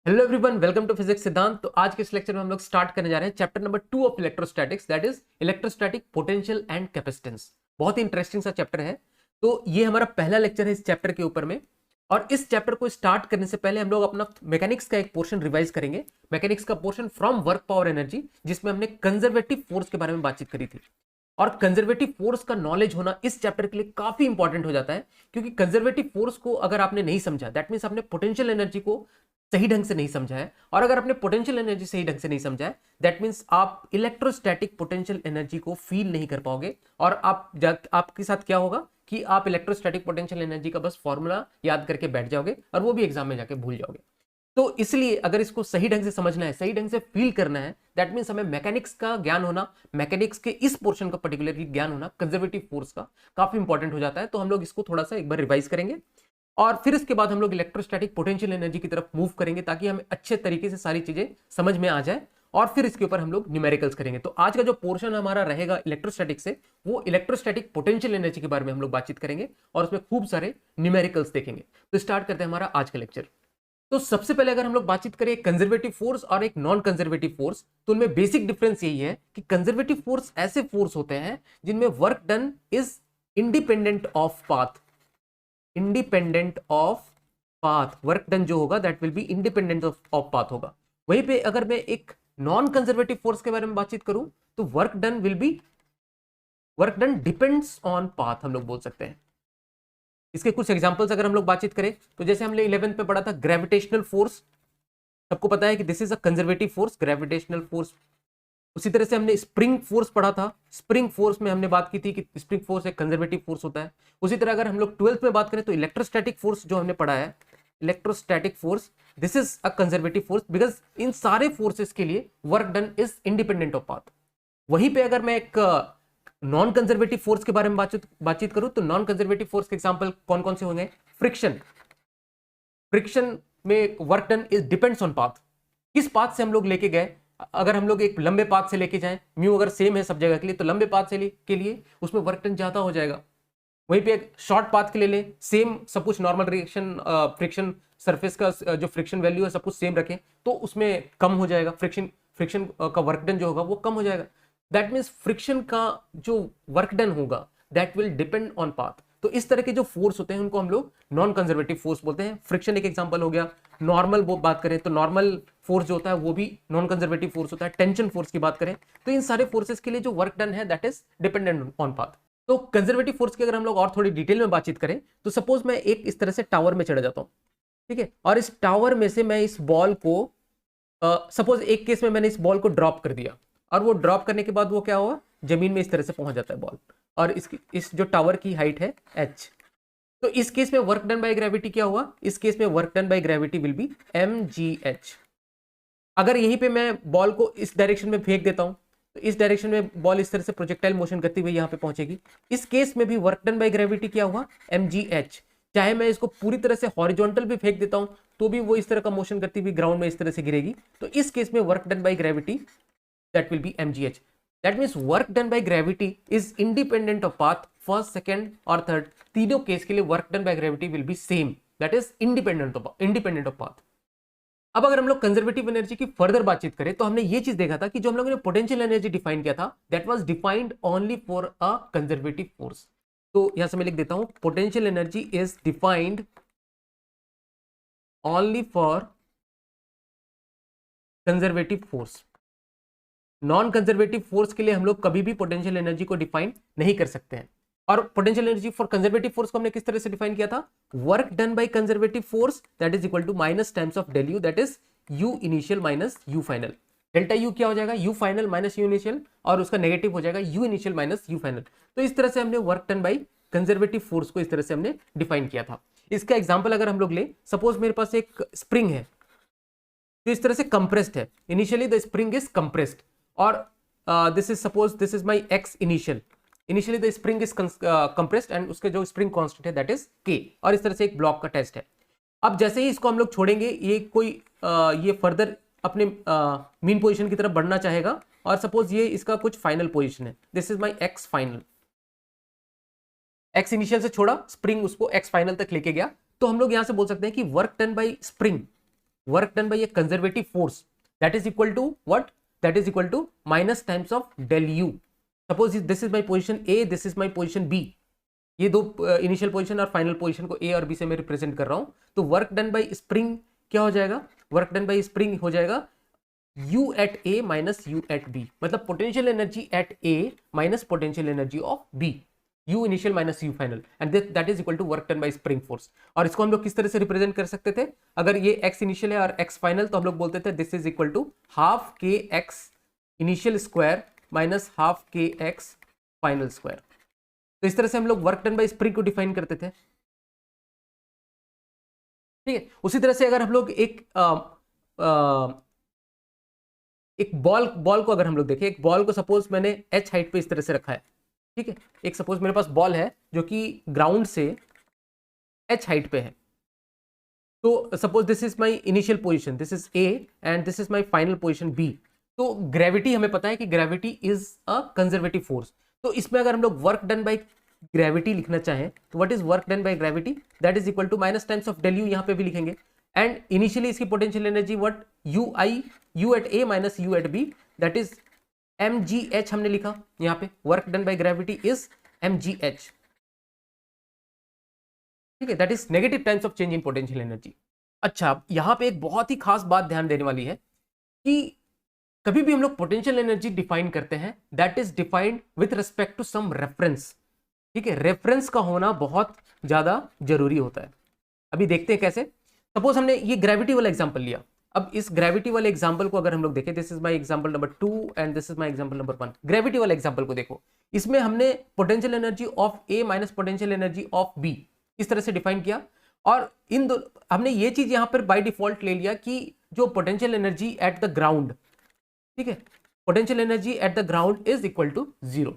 Hello everyone, welcome to physics Siddhant. तो आज के इस लेक्चर में हम लोग स्टार्ट करने जा रहे हैं chapter number 2 of electrostatics, that is electrostatic potential and capacitance. बहुत ही इंटरेस्टिंग सा चैप्टर है। तो ये हमारा पहला लेक्चर है इस चैप्टर के ऊपर में। और इस चैप्टर को स्टार्ट करने से पहले हम लोग अपना मैकेनिक्स का एक पोर्शन रिवाइज करेंगे। मैकेनिक्स का portion from work power energy, जिसमें हमने कंजर्वेटिव फोर्स के बारे में बातचीत करी थी। और कंजर्वेटिव फोर्स का नॉलेज होना इस चैप्टर के लिए काफी इंपॉर्टेंट हो जाता है, क्योंकि कंजर्वेटिव फोर्स को अगर आपने नहीं समझा, दैट मीन्स आपने पोटेंशियल एनर्जी को सही ढंग से नहीं समझा है। और अगर आपने पोटेंशियल एनर्जी सही ढंग से नहीं समझा है, दैट मीन्स आप इलेक्ट्रोस्टैटिक पोटेंशियल एनर्जी को फील नहीं कर पाओगे। और आपके साथ क्या होगा कि आप इलेक्ट्रोस्टैटिक पोटेंशियल एनर्जी का बस फॉर्मूला याद करके बैठ जाओगे और वो भी एग्जाम में जाके भूल जाओगे। तो इसलिए अगर इसको सही ढंग से समझना है, सही ढंग से फील करना है, दैट मीन्स हमें मैकेनिक्स का ज्ञान होना, मैकेनिक्स के इस पोर्शन का पर्टिकुलरली ज्ञान होना कंजर्वेटिव फोर्स का काफी इंपॉर्टेंट हो जाता है। तो हम लोग इसको थोड़ा सा एक बार रिवाइज करेंगे और फिर इसके बाद हम लोग इलेक्ट्रोस्टैटिक पोटेंशियल एनर्जी की तरफ मूव करेंगे, ताकि हमें अच्छे तरीके से सारी चीजें समझ में आ जाए। और फिर इसके ऊपर हम लोग न्यूमेरिकल्स करेंगे। तो आज का जो पोर्शन हमारा रहेगा इलेक्ट्रोस्टैटिक से, वो इलेक्ट्रोस्टैटिक पोटेंशियल एनर्जी के बारे में हम लोग बातचीत करेंगे और उसमें खूब सारे न्यूमेरिकल्स देखेंगे। तो स्टार्ट करते हैं हमारा आज का लेक्चर। तो सबसे पहले अगर हम लोग बातचीत करें कंजर्वेटिव फोर्स और एक नॉन कंजर्वेटिव फोर्स, तो उनमें बेसिक डिफरेंस यही है कि कंजर्वेटिव फोर्स ऐसे फोर्स होते हैं जिनमें work done is independent of path. Independent of path, work done जो होगा that will be independent of path होगा। वहीं पे अगर मैं एक नॉन कंजर्वेटिव फोर्स के बारे में बातचीत करूं, तो work done will be, work done depends on path हम लोग बोल सकते हैं। इसके कुछ एग्जांपल्स अगर हम लोग बातचीत करें, तो जैसे हमने 11th में पढ़ा था ग्रेविटेशनल फोर्स, सबको पता है कि this is a conservative force, gravitational force. उसी तरह से हमने स्प्रिंग फोर्स पढ़ा था, स्प्रिंग फोर्स में हमने बात की थी कि स्प्रिंग फोर्स एक कंजर्वेटिव फोर्स होता है। उसी तरह अगर हम लोग 12th में बात करें, तो इलेक्ट्रोस्टैटिक फोर्स जो हमने पढ़ा है, electrostatic force, this is a conservative force, because in सारे फोर्सेस के लिए work done is independent of path. वहीं पे अगर मैं एक नॉन कंजर्वेटिव फोर्स के बारे में बातचीत करूं, तो नॉन कंजर्वेटिव फोर्स के एग्जांपल कौन कौन से होंगे? फ्रिक्शन, फ्रिक्शन में work done is depends on path. किस पाथ से हम लोग लेके गए, अगर हम लोग एक लंबे पाथ से लेके जाएं, म्यू अगर सेम है सब जगह के लिए, तो लंबे पाथ से के लिए उसमें वर्क डन ज्यादा हो जाएगा। वहीं पे एक शॉर्ट पाथ के लिए ले, सेम सब कुछ नॉर्मल रिएक्शन, फ्रिक्शन सरफेस का जो फ्रिक्शन वैल्यू है सब कुछ सेम रखें, तो उसमें कम हो जाएगा, फ्रिक्शन फ्रिक्शन का वर्क डन जो होगा वो कम हो जाएगा। दैट मीन्स फ्रिक्शन का जो वर्क डन होगा that will depend on path. तो इस तरह के जो फोर्स होते हैं उनको हम लोग नॉन कंजर्वेटिव फोर्स बोलते हैं। फ्रिक्शन एक एग्जांपल हो गया। नॉर्मल वो बात करें तो नॉर्मल फोर्स जो होता है वो भी नॉन कंजर्वेटिव फोर्स होता है। टेंशन फोर्स की बात करें तो इन सारे फोर्सेस के लिए जो वर्क डन है that is dependent on path. तो कंजर्वेटिव फोर्स की अगर हम लोग और थोड़ी डिटेल में बातचीत करें, तो सपोज मैं एक इस तरह से टावर में चढ़ जाता हूं, ठीक है, और इस टावर में से मैं इस बॉल को, सपोज एक केस में मैंने इस बॉल को ड्रॉप कर दिया, और वो ड्रॉप करने के बाद वो क्या हुआ, जमीन में इस तरह से पहुंच जाता है बॉल, और इस जो टावर की हाइट है h। तो इस केस में वर्क डन बाय ग्रेविटी क्या हुआ? इस केस में work done by gravity will be mgh। अगर यहीं पे मैं बॉल को इस डायरेक्शन में फेंक देता हूं, तो इस डायरेक्शन में बॉल इस तरह से प्रोजेक्टाइल मोशन करती हुई यहां पे पहुंचेगी। इस केस में भी वर्क डन बाय ग्रेविटी क्या हुआ? mgh। चाहे मैं इसको पूरी तरह से हॉरिजॉन्टल भी फेंक देता हूं, तो भी वो इस तरह का मोशन करती हुई ग्राउंड में इस तरह से गिरेगी। तो इस केस में work done by gravity that will be mgh. That means work done by gravity is independent of path, first, second और third, तीनों केस के लिए work done by gravity will be same, that is independent of path। अब अगर हम लोग conservative energy की further बातचीत करें, तो हमने ये चीज देखा था कि जो हम लोगों ने पोटेंशियल एनर्जी डिफाइन किया था that was defined only for a conservative force. तो यहां से मैं लिख देता हूं, potential energy is defined only for conservative force. Non conservative force के लिए हम लोग कभी भी पोटेंशियल एनर्जी को डिफाइन नहीं कर सकते हैं। और potential energy for conservative force को हमने किस तरह से डिफाइन किया था? Work done by conservative force that is equal to minus times of del U, that is U initial minus U final. Delta U क्या हो जाएगा? U final minus U initial, और उसका नेगेटिव हो जाएगा U initial minus U final. तो इस तरह से हमने work done by conservative force को इस तरह से हमने डिफाइन किया था। इसका एग्जाम्पल अगर हम लोग ले, सपोज मेरे पास एक स्प्रिंग है तो इस तरह से कंप्रेस्ड है, initially the spring is compressed, और this is suppose this is my x initially the spring is compressed and उसके जो spring constant है that is k, और इस तरह से एक ब्लॉक का टेस्ट है। अब जैसे ही इसको हम लोग छोड़ेंगे, ये कोई ये फर्दर अपने मीन पोजीशन की तरफ बढ़ना चाहेगा, और सपोज ये इसका कुछ फाइनल पोजीशन है, this is my x final. x initial से छोड़ा, स्प्रिंग उसको x फाइनल तक लेके गया, तो हम लोग यहां से बोल सकते हैं कि work done by spring work done by a conservative force that is equal to what, that is equal to minus times of del U. Suppose this is my position A, this is my position B, ये दो initial position और final position को A और B से मैं represent कर रहा हूं। तो वर्क डन बाय स्प्रिंग क्या हो जाएगा, वर्क डन बाय स्प्रिंग हो जाएगा U at A minus U at B, मतलब potential energy at A minus potential energy of B, U initial minus U final, and that is equal to work done by spring force. और इसको हम लोग किस तरह से represent कर सकते थे, अगर ये एक्स इनिशियल है और एक्स फाइनल, तो हम लोग बोलते थे this is equal to half के X initial square minus half के एक्स फाइनल स्क्वायर। तो इस तरह से हम लोग वर्क डन बाय स्प्रिंग को डिफाइन करते थे। ठीक है, उसी तरह से अगर हम लोग एक बॉल को अगर हम लोग देखें, एक बॉल को सपोज मैंने h हाइट पे इस तरह से रखा है, ठीक है, एक सपोज मेरे पास बॉल है जो कि ग्राउंड से h हाइट पे है। तो suppose this is my initial position, this is a and this is my final position b। तो ग्रेविटी हमें पता है कि gravity is a conservative force. तो इसमें अगर हम लोग वर्क डन बाय ग्रेविटी लिखना चाहें तो what is work done by gravity, that is equal to minus times of del U, यहां पे भी लिखेंगे। एंड इनिशियली इसकी potential energy what, U I U at A minus U at B, that is M G H हमने लिखा यहां पे, work done by gravity is M G H. ठीक है, that is negative times of change in potential energy. अच्छा, यहां पे एक बहुत ही खास बात ध्यान देने वाली है कि कभी भी हम लोग पोटेंशियल एनर्जी डिफाइन करते हैं, that is defined with respect to some reference. ठीक है, रेफरेंस का होना बहुत ज्यादा जरूरी होता है। अभी देखते हैं कैसे। सपोज हमने ये ग्रेविटी वाला एग्जांपल लिया, अब इस ग्रेविटी वाले एग्जांपल को अगर हम लोग देखें, this is my example number 2 and this is my example number 1। Gravity वाले एग्जांपल को देखो, इसमें हमने potential energy of A minus potential energy of B इस तरह से डिफाइन किया, और इन दो हमने ये चीज यहां पर बाय डिफॉल्ट ले लिया कि जो potential energy at the ground, ठीक है, potential energy at the ground is equal to 0।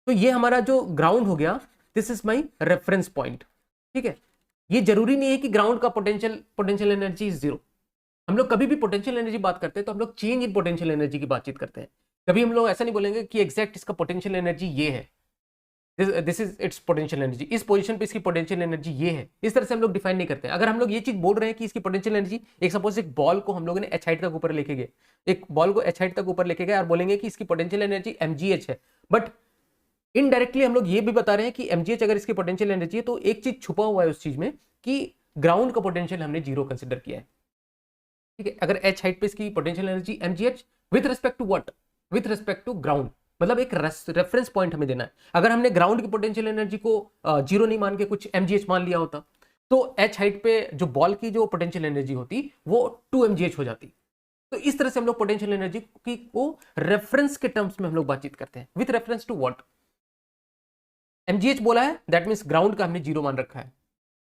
तो ये हमारा जो ग्राउंड हो गया, this is my reference point. ठीक है, ये जरूरी नहीं है कि ग्राउंड का पोटेंशियल एनर्जी इज 0। हम लोग कभी भी पोटेंशियल एनर्जी बात करते हैं तो हम लोग चेंज इन पोटेंशियल एनर्जी की बातचीत करते हैं। कभी हम लोग ऐसा नहीं बोलेंगे कि एग्जैक्ट इसका पोटेंशियल एनर्जी ये है, this is it's potential energy, इस पोजीशन पे इसकी पोटेंशियल एनर्जी ये है, इस तरह से हम लोग डिफाइन नहीं करते हैं। अगर हम लोग ये चीज बोल रहे हैं कि इसकी पोटेंशियल एनर्जी, एक सपोज एक बॉल को हम लोगों ने h हाइट तक ऊपर लेके गए, एक बॉल को h हाइट तक ऊपर लेके गए और बोलेंगे कि इसकी पोटेंशियल एनर्जी mgh है, बट इनडायरेक्टली हम लोग ये भी बता रहे हैं कि mgh अगर इसकी पोटेंशियल एनर्जी है तो एक चीज छुपा हुआ है उस चीज में कि ग्राउंड का पोटेंशियल हमने 0 कंसिडर किया है। ठीक है, अगर h हाइट पे इसकी potential energy mgh with respect to what, with respect to ground, मतलब एक रेफरेंस पॉइंट हमें देना है। अगर हमने ग्राउंड की पोटेंशियल एनर्जी को 0 नहीं मान के कुछ mgh मान लिया होता तो h हाइट पे जो बॉल की जो पोटेंशियल एनर्जी होती वो 2 mgh हो जाती। तो इस तरह से हम लोग पोटेंशियल एनर्जी की को रेफरेंस के टर्म्स में हम लोग बातचीत करते हैं। With reference to what, mgh बोला है, दैट मींस ग्राउंड का हमने 0 मान रखा है।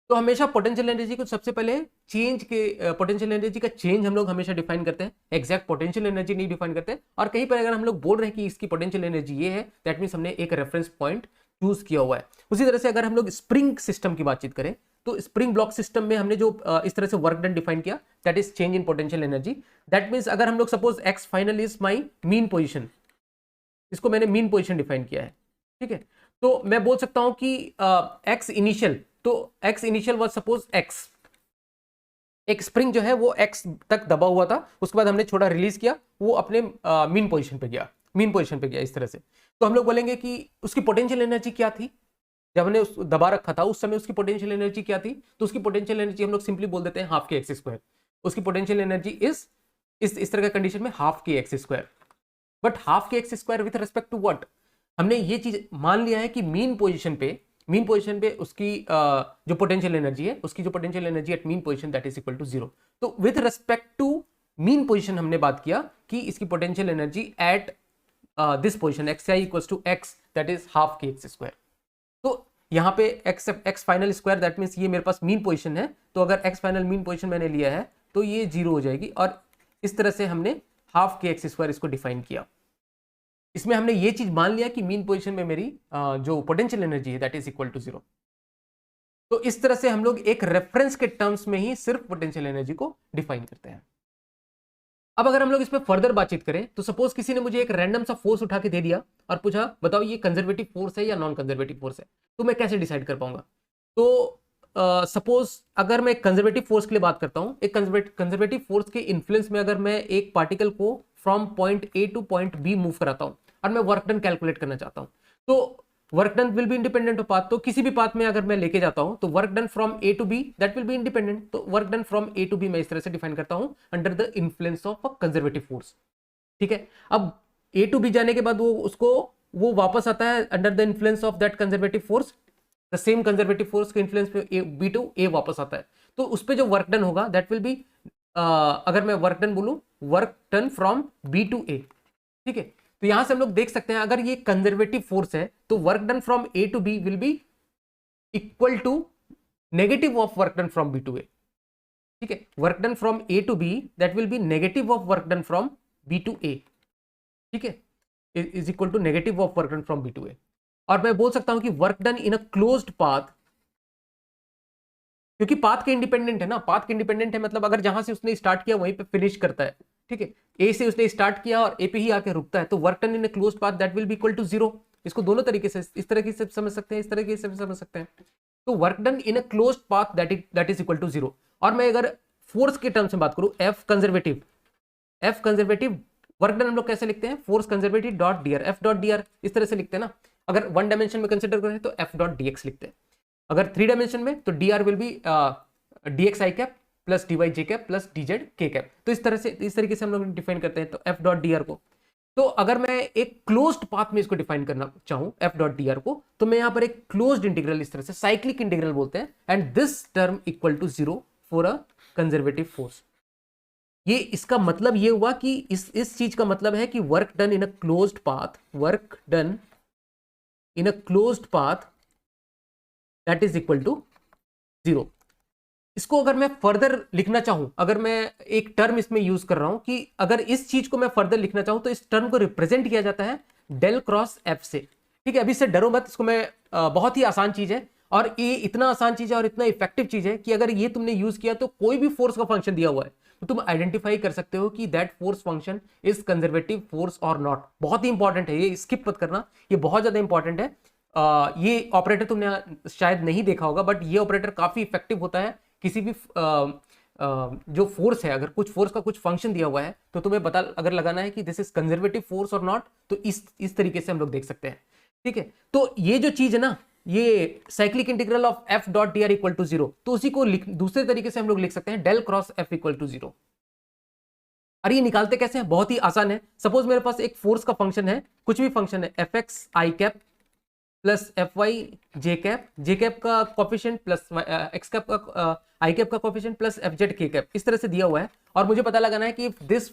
तो हमेशा पोटेंशियल एनर्जी को सबसे पहले चेंज के पोटेंशियल एनर्जी का चेंज हम लोग हमेशा डिफाइन करते हैं, एग्जैक्ट पोटेंशियल एनर्जी नहीं डिफाइन करते। और कहीं पर अगर हम लोग बोल रहे हैं कि इसकी पोटेंशियल एनर्जी ये है, दैट मींस हमने एक रेफरेंस पॉइंट चूज किया हुआ है। उसी तरह से अगर हम लोग स्प्रिंग सिस्टम की बातचीत करें तो स्प्रिंग ब्लॉक सिस्टम में हमने जो इस तरह से वर्क डन डिफाइन किया, that is change in potential energy. That means अगर हम लोग suppose x final is my mean position, इसको मैंने मीन पोजिशन डिफाइन किया है। ठीक है, तो मैं बोल सकता हूं कि एक्स इनिशियल, तो x initial was suppose x, एक स्प्रिंग जो है वो x तक दबा हुआ था, उसके बाद हमने छोटा रिलीज किया, वो अपने मीन पोजीशन पे गया, मीन पोजीशन पे गया इस तरह से। तो हम लोग बोलेंगे कि उसकी पोटेंशियल एनर्जी क्या थी, जब हमने उस दबा रखा था उस समय उसकी पोटेंशियल एनर्जी क्या थी, तो उसकी पोटेंशियल एनर्जी हम लोग सिंपली बोल देते हैं हाफ के एक्स स्क्वायर। उसकी पोटेंशियल एनर्जी इज इस तरह का कंडीशन में हाफ के एक्स स्क्वायर। बट हाफ के x square with respect to what, हमने ये चीज मान लिया है कि मीन पोजीशन पे उसकी जो पोटेंशियल एनर्जी है, उसकी जो potential energy at mean position that is equal to 0। तो with respect to mean position हमने बात किया कि इसकी potential energy at this position xi equals to x that is half के एक्स स्क्वायर। तो यहाँ पे x final square that means ये मेरे पास मीन पोजीशन है, तो अगर x फाइनल मीन पोजीशन मैंने लिया है तो ये 0 हो जाएगी, और इस तरह से हमने हाफ के एक्स स्क्वायर इसको डिफाइन किया। इसमें हमने ये चीज मान लिया कि मीन पोजीशन में मेरी जो पोटेंशियल एनर्जी है दैट इज इक्वल टू 0। तो इस तरह से हम लोग एक रेफरेंस के टर्म्स में ही सिर्फ पोटेंशियल एनर्जी को डिफाइन करते हैं। अब अगर हम लोग इस पे फर्दर बातचीत करें तो सपोज किसी ने मुझे एक रैंडम सा फोर्स उठा के दे दिया और पूछा बताओ ये कंजर्वेटिव फोर्स है या नॉन कंजर्वेटिव फोर्स है, तो मैं कैसे डिसाइड कर पाऊंगा। तो सपोज अगर मैं कंजर्वेटिव फोर्स के लिए बात करता हूं, एक कंजर्वेटिव फोर्स के इन्फ्लुएंस में अगर मैं एक पार्टिकल को from point A to point B move कराता हूं और मैं वर्क डन कैलकुलेट करना चाहता हूं, तो work done will be independent of path. तो किसी भी पाथ में अगर मैं लेके जाता हूं तो work done from A to B that will be independent. तो work done from A to B मैं इस तरह से डिफाइन करता हूं under the influence of a conservative force. ठीक है, अब ए टू बी जाने के बाद वो वापस आता है under the influence of that conservative force, the same conservative force के इन्फ्लुएंस पे बी टू ए वापस आता है। तो उस पर जो वर्क डन होगा दैट विल बी, अगर मैं वर्क डन बोलूं, work done from B to A. ठीक है, तो यहां से हम लोग देख सकते हैं अगर ये कंजर्वेटिव फोर्स है तो work done from A to B will be equal to negative of work done from B to A. ठीक है, work done from A to B that will be negative of work done from B to A. ठीक है, is equal to negative of work done from B to A. और मैं बोल सकता हूं कि work done in a closed path, क्योंकि path के इंडिपेंडेंट है ना, पाथ के इंडिपेंडेंट है मतलब अगर जहां से उसने स्टार्ट किया वहीं पे फिनिश करता है। ठीक है, ए से उसने स्टार्ट किया और ए पे ही आके रुकता है, तो work done in a closed path that will be equal to zero. इसको दोनों तरीके से, इस तरह से समझ सकते हैं, इस तरह से समझ सकते हैं। तो work done in a closed path that is equal to zero. और मैं अगर फोर्स के टर्म्स में बात करूं, एफ कंजर्वेटिव वर्क डन हम लोग कैसे लिखते हैं, force conservative dot d are, F dot d are इस तरह से लिखते हैं ना। अगर वन डायमेंशन में कंसिडर करें तो एफ डॉट डी एक्स लिखते हैं। अगर थ्री डायमेंशन में तो d r will be d x i cap plus d y j cap plus d z k cap. तो इस तरीके से हम लोग डिफाइन करते हैं तो एफ डॉट डी आर को। तो अगर मैं एक क्लोज्ड पाथ में इसको डिफाइन करना चाहूं एफ डॉट डी आर को, तो मैं यहां पर एक क्लोज्ड इंटीग्रल, इस तरह से साइक्लिक इंटीग्रल बोलते हैं, and this term equal to zero for a conservative force. ये इसका मतलब ये हुआ कि इस चीज का मतलब है कि work done in a closed path, work done in a closed path that is equal to zero. इसको अगर मैं फर्दर लिखना चाहूं, अगर मैं एक टर्म इसमें यूज कर रहा हूं कि अगर इस चीज को मैं फर्दर लिखना चाहूं तो इस टर्म को रिप्रेजेंट किया जाता है डेल क्रॉस एफ से। ठीक है, अभी से डरो मत, इसको मैं बहुत ही आसान चीज है और ये इतना आसान चीज है और इतना इफेक्टिव चीज है कि अगर ये तुमने यूज किया तो कोई भी फोर्स का फंक्शन दिया हुआ है तो तुम आइडेंटिफाई कर सकते हो कि that force function is conservative force और नॉट। बहुत ही इंपॉर्टेंट है, ये स्किप मत करना, ये बहुत ज्यादा इंपॉर्टेंट है। ये ऑपरेटर तुमने शायद नहीं देखा होगा बट ये ऑपरेटर काफी इफेक्टिव होता है। किसी भी जो फोर्स है, अगर कुछ फोर्स का कुछ फंक्शन दिया हुआ है तो तुम्हें पता अगर लगाना है कि दिस इज कंजर्वेटिव फोर्स और नॉट, तो इस तरीके से हम लोग देख सकते हैं। ठीक है, तो ये जो चीज है ना, ये cyclic integral of F dot d r equal to zero, तो उसी को दूसरे तरीके से हम लोग लिख सकते हैं del cross F equal to zero. अरे ये निकालते कैसे हैं, बहुत ही आसान है। सपोज मेरे पास एक फोर्स का फंक्शन है, कुछ भी फंक्शन है, F x i cap plus F Y j cap का कोफिशिएंट प्लस एक्स कैप का आई कैप का coefficient plus F Z k cap, इस तरह से दिया हुआ है। और मुझे पता लगाना है कि this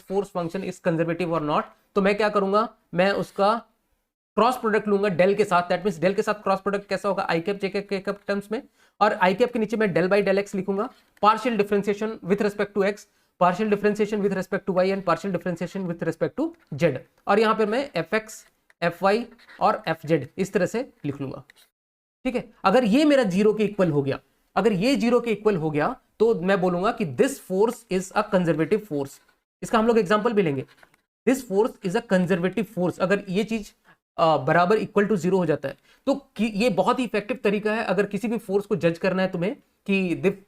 force function is conservative और नॉट। तो मैं क्या करूंगा, मैं उसका क्रॉस प्रोडक्ट लूंगा डेल के साथ। दैट मींस डेल के साथ क्रॉस प्रोडक्ट कैसा होगा, i cap j cap k cap terms में, और आई कैप के नीचे मैं डेल बाई डेल एक्स लिखूंगा, partial differentiation with respect to x, partial differentiation with respect to y and partial differentiation with respect to z. और यहां पर मैं एफ एक्स एफ वाई और एफ जेड इस तरह से लिख लूंगा। ठीक है, अगर ये मेरा जीरो के इक्वल हो गया, अगर ये जीरो के इक्वल हो गया तो मैं बोलूंगा कि this force is a conservative force. इसका हम लोग एग्जांपल भी लेंगे, this force is a conservative force. अगर ये चीज बराबर इक्वल टू जीरो हो जाता है तो ये बहुत ही इफेक्टिव तरीका है अगर किसी भी फोर्स को जज करना है तुम्हें कि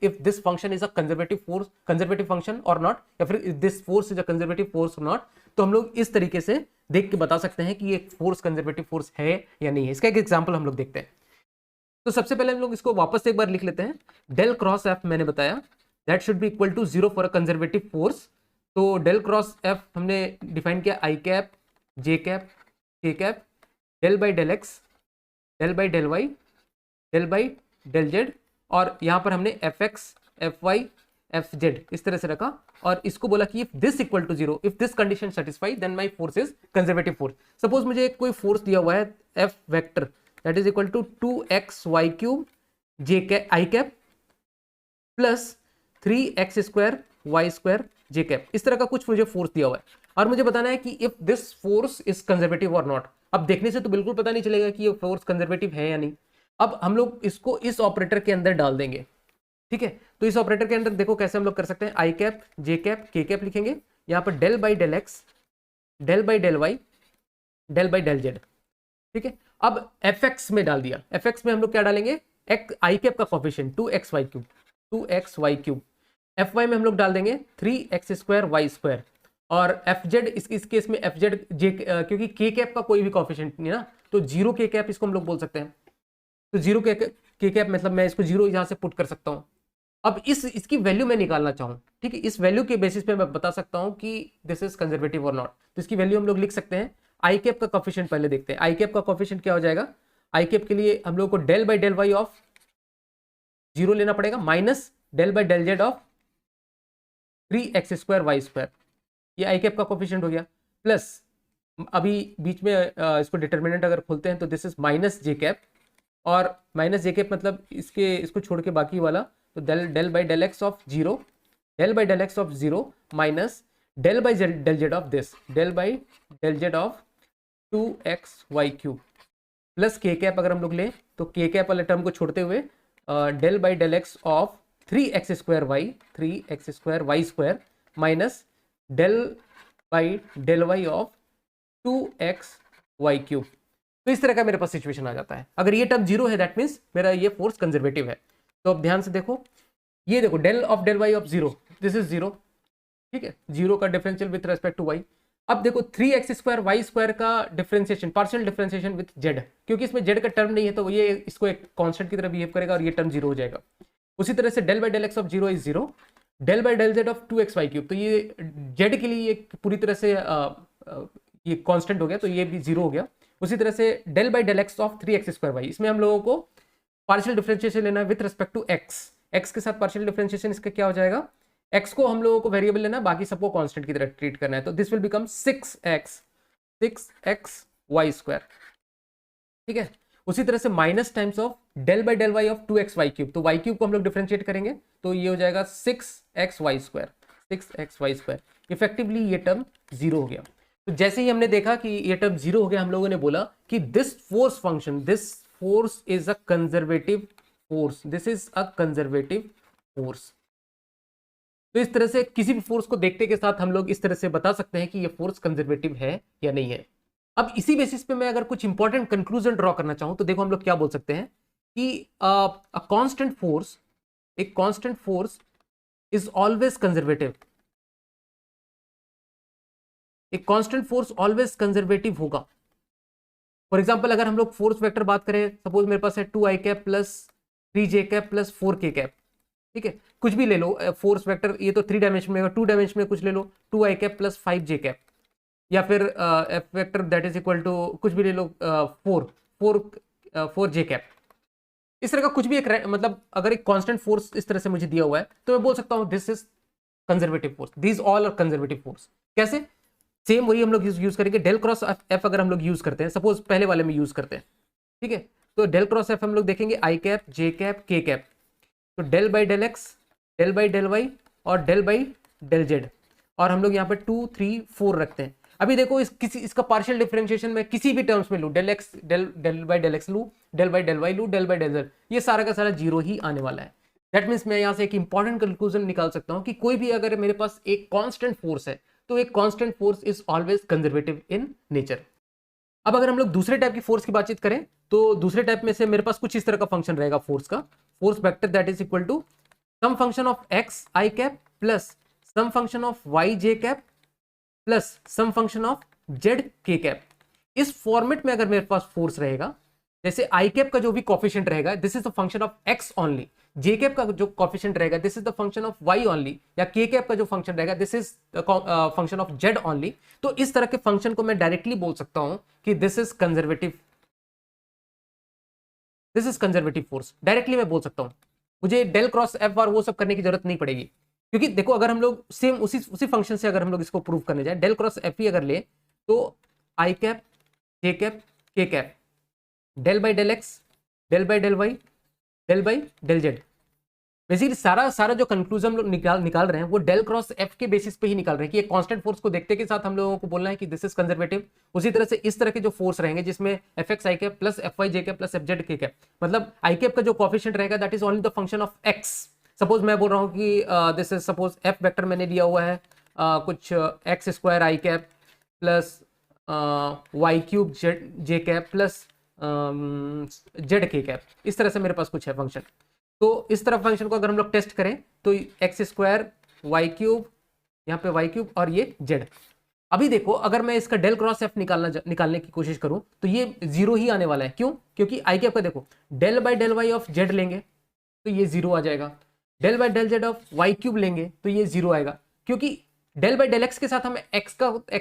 if this function is a conservative force, conservative function और नॉट, या फिर this force is a conservative force और नॉट, तो हम लोग इस तरीके से देख के बता सकते हैं कि ये फोर्स कंजर्वेटिव फोर्स है या नहीं है। इसका एक एग्जांपल हम लोग देखते हैं। तो सबसे पहले हम लोग इसको वापस एक बार लिख लेते हैं। डेल क्रॉस एफ मैंने बताया that should be equal to zero for a conservative force. तो डेल क्रॉस एफ हमने डिफाइन किया i cap j cap k cap del by del x del by del y del by del z, और यहां पर हमने F x F y F z इस तरह से रखा और इसको बोला कि if this equal to zero, if this condition satisfy then my force is conservative force. Suppose मुझे एक कोई फोर्स दिया हुआ है F vector that is equal to 2xy cube j cap i cap plus 3x square y square j cap, इस तरह का कुछ मुझे फोर्स दिया हुआ है और मुझे बताना है कि if this force is conservative और नॉट। अब देखने से तो बिल्कुल पता नहीं चलेगा कि ये फोर्स कंजर्वेटिव है या नहीं। अब हम लोग इसको इस ऑपरेटर के अंदर डाल देंगे। ठीक है, तो इस ऑपरेटर के अंदर देखो कैसे हम लोग कर सकते हैं, i cap j cap k cap लिखेंगे, यहाँ पर del by del x del by del y del by del z. ठीक है, अब एफ एक्स में डाल दिया, एफ एक्स में हम लोग क्या डालेंगे, आई कैप का coefficient 2xy cube, 2xy cube, F y में हम लोग डाल देंगे 3x² वाई स्क्वायर, और एफ जेड इस केस में एफ जेड जे, क्योंकि के कैप का कोई भी कोफिशिएंट नहीं ना, तो जीरो के कैप इसको हम लोग बोल सकते हैं। तो जीरो के कैप मतलब मैं इसको जीरो यहां से पुट कर सकता हूं। अब इसकी वैल्यू मैं निकालना चाहूँ, ठीक है, इस वैल्यू के बेसिस पे मैं बता सकता हूं कि दिस इज कंजर्वेटिव और नॉट। तो इसकी वैल्यू हम लोग लिख सकते हैं। आई कैप का कोफिशिएंट पहले देखते हैं। आई कैप का कोफिशिएंट क्या हो जाएगा? आई कैप के लिए हम लोग को del by del y of zero लेना पड़ेगा, minus del by del z of 3x² y square, ये आई कैप का कोफिशिएंट हो गया, प्लस अभी बीच में इसको डिटर्मिनेंट अगर खोलते हैं तो this is minus j cap, और माइनस जे कैप मतलब इसको छोड़ के बाकी वाला, तो del by del x of zero, del by del x of zero minus del by del z of this, del by del z of 2xy cube, plus k cap अगर हम लोग लें तो के कैप वाले टर्म को छोड़ते हुए del by del x of 3x² y square minus del by del y of 2xy cube. तो इस तरह का मेरे पास सिचुएशन आ जाता है। अगर ये टर्म जीरो है दैट मीन्स मेरा ये फोर्स कंजर्वेटिव है। तो अब ध्यान से देखो, ये देखो del of del y of zero, this is zero, ठीक है, जीरो का differential with respect to y. अब देखो 3x² वाई स्क्वायर का differentiation, partial differentiation with z, क्योंकि इसमें जेड का टर्म नहीं है तो ये इसको एक कांस्टेंट की तरह बिहेव करेगा और ये टर्म जीरो हो जाएगा। उसी तरह से del by del x of zero is zero, del by del z of 2xy cube, तो ये जेड के लिए ये पूरी तरह से ये कांस्टेंट हो गया, तो ये भी जीरो हो गया। उसी तरह से del by del x of 3x² y, इसमें हम लोगों को पार्शियल डिफरेंशिएशन लेना है with respect to x, x के साथ पार्शियल डिफरेंशिएशन इसका क्या हो जाएगा, एक्स को हम लोगों को वेरिएबल लेना है, बाकी सबको कांस्टेंट की तरह ट्रीट करना है, तो this will become 6x y square, ठीक है। उसी तरह से minus times of del by del y of 2xy cube, तो वाई क्यूब को हम लोग डिफरेंशिएट करेंगे तो ये हो जाएगा 6xy square, 6xy square. Effectively ये टर्म जीरो हो गया। तो जैसे ही हमने देखा कि ये टर्म जीरो हो गया, हम लोगों ने बोला कि this force function, this force is a conservative force, this is a conservative force. तो इस तरह से किसी भी फोर्स को देखते के साथ हम लोग इस तरह से बता सकते हैं कि ये फोर्स कंजर्वेटिव है या नहीं है। अब इसी बेसिस पे मैं अगर कुछ इंपॉर्टेंट कंक्लूजन ड्रॉ करना चाहूं तो देखो हम लोग क्या बोल सकते हैं कि अ कांस्टेंट फोर्स, एक constant force is always conservative, एक कांस्टेंट फोर्स ऑलवेज कंजर्वेटिव होगा। फॉर एग्जांपल अगर हम लोग फोर्स वेक्टर बात करें, सपोज मेरे पास है 2i cap plus 3j cap plus 4k cap, ठीक है, कुछ भी ले लो फोर्स वेक्टर, ये तो 3 डायमेंशन में, 2 डायमेंशन में कुछ ले लो 2i cap plus 5j cap, या फिर F vector that is equal to कुछ भी ले लो 4j कैप। इस तरह का कुछ भी एक मतलब अगर एक कांस्टेंट फोर्स इस तरह से मुझे दिया हुआ है तो मैं बोल सकता हूं this is conservative force, these all are conservative force. कैसे? सेम वही हम लोग यूज करेंगे, डेल क्रॉस एफ अगर हम लोग यूज करते हैं, सपोज पहले वाले में यूज करते हैं, ठीक है, तो डेल क्रॉस एफ हम लोग देखेंगे i cap, j cap, k cap, तो del by del x, del by del y और डेल बाई डेल जेड, और हम लोग यहाँ पे 2 3 4 रखते हैं। अभी देखो इसका पार्शियल डिफरेंशिएशन में किसी भी टर्म्स में लूँ, del x del by del x लूँ, डेल बाई डेल वाई लूँ, डेल बाई डेल जेड, ये सारा का सारा जीरो ही आने वाला है। दैट मीन्स मैं यहाँ से एक इंपॉर्टेंट कंक्लूजन निकाल सकता हूँ कि कोई भी अगर मेरे पास एक कांस्टेंट फोर्स है तो एक constant force is always conservative in nature. अब अगर हम लोग दूसरे टाइप की फोर्स की बातचीत करें तो दूसरे टाइप में से मेरे पास कुछ इस तरह का फंक्शन रहेगा फोर्स का, force vector that is equal to some function of x i cap plus some function of y j cap plus some function of z k cap. इस फॉर्मेट में अगर मेरे पास फोर्स रहेगा, जैसे आई कैप का जो भी कोफिशिएंट रहेगा this is the function of x only, j cap का जो कोफिशिएंट रहेगा this is the function of y only, या के कैप का जो फंक्शन रहेगा this is the function of z only. तो इस तरह के फंक्शन को मैं डायरेक्टली बोल सकता हूं कि this is conservative, this is conservative force, directly मैं बोल सकता हूं। मुझे डेल क्रॉस एफ और वो सब करने की जरूरत नहीं पड़ेगी, क्योंकि देखो अगर हम लोग सेम उसी फंक्शन से अगर हम लोग इसको प्रूव करने जाए, डेल क्रॉस एफ ही अगर ले तो i cap, j cap, k cap, del by del x, del by del y, del by del z, basically सारा जो कंक्लूजन लोग निकाल रहे हैं वो डेल क्रॉस एफ के बेसिस पे ही निकाल रहे हैं कि एक कांस्टेंट फोर्स को देखते के साथ हम लोगों को बोलना है कि दिस इज कंजर्वेटिव। उसी तरह से इस तरह के जो फोर्स रहेंगे जिसमें F x i cap plus F Y j cap plus F Z k cap, मतलब आई कैप का जो कोफिशिएंट रहेगा that is only the function of x. Suppose मैं बोल रहा हूँ कि this is suppose F vector मैंने लिया हुआ है कुछ एक्स स्क्वायर आई cap plus Y cube j cap plus Z k cap, इस तरह से मेरे पास कुछ है फंक्शन। तो इस तरह फंक्शन को अगर हम लोग टेस्ट करें तो एक्स स्क्वायर वाई क्यूब, यहाँ पे वाई क्यूब और ये जेड। अभी देखो अगर मैं इसका डेल क्रॉस एफ निकालने की कोशिश करूं तो ये जीरो ही आने वाला है। क्यों? क्योंकि आई कैप का देखो del by del y of z लेंगे तो ये जीरो आ जाएगा, del by del z of y cube लेंगे तो ये जीरो आएगा, क्योंकि डेल बाई डेल एक्स के साथ हम एक्स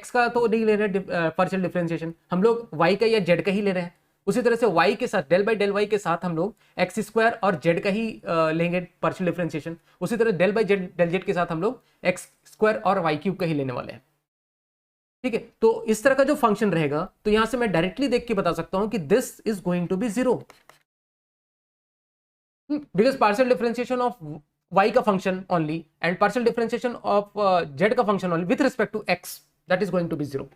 का तो नहीं ले रहे पार्शियल डिफरेंशिएशन, हम लोग वाई का या जेड का ही ले रहे हैं। उसी तरह से वाई के साथ डेल बाई डेल वाई के साथ हम लोग एक्स स्क्वायर और जेड का ही लेंगे पार्शियल डिफरेंशिएशन। उसी तरह del by z del z के साथ हम लोग एक्स स्क्वायर और वाई क्यूब का ही लेने वाले हैं। ठीक है, तो इस तरह का जो फंक्शन रहेगा तो यहां से मैं डायरेक्टली देख के बता सकता हूं कि this is going to be zero, because partial differentiation of y का function only and partial differentiation of z का function only with respect to x, that is going to be zero,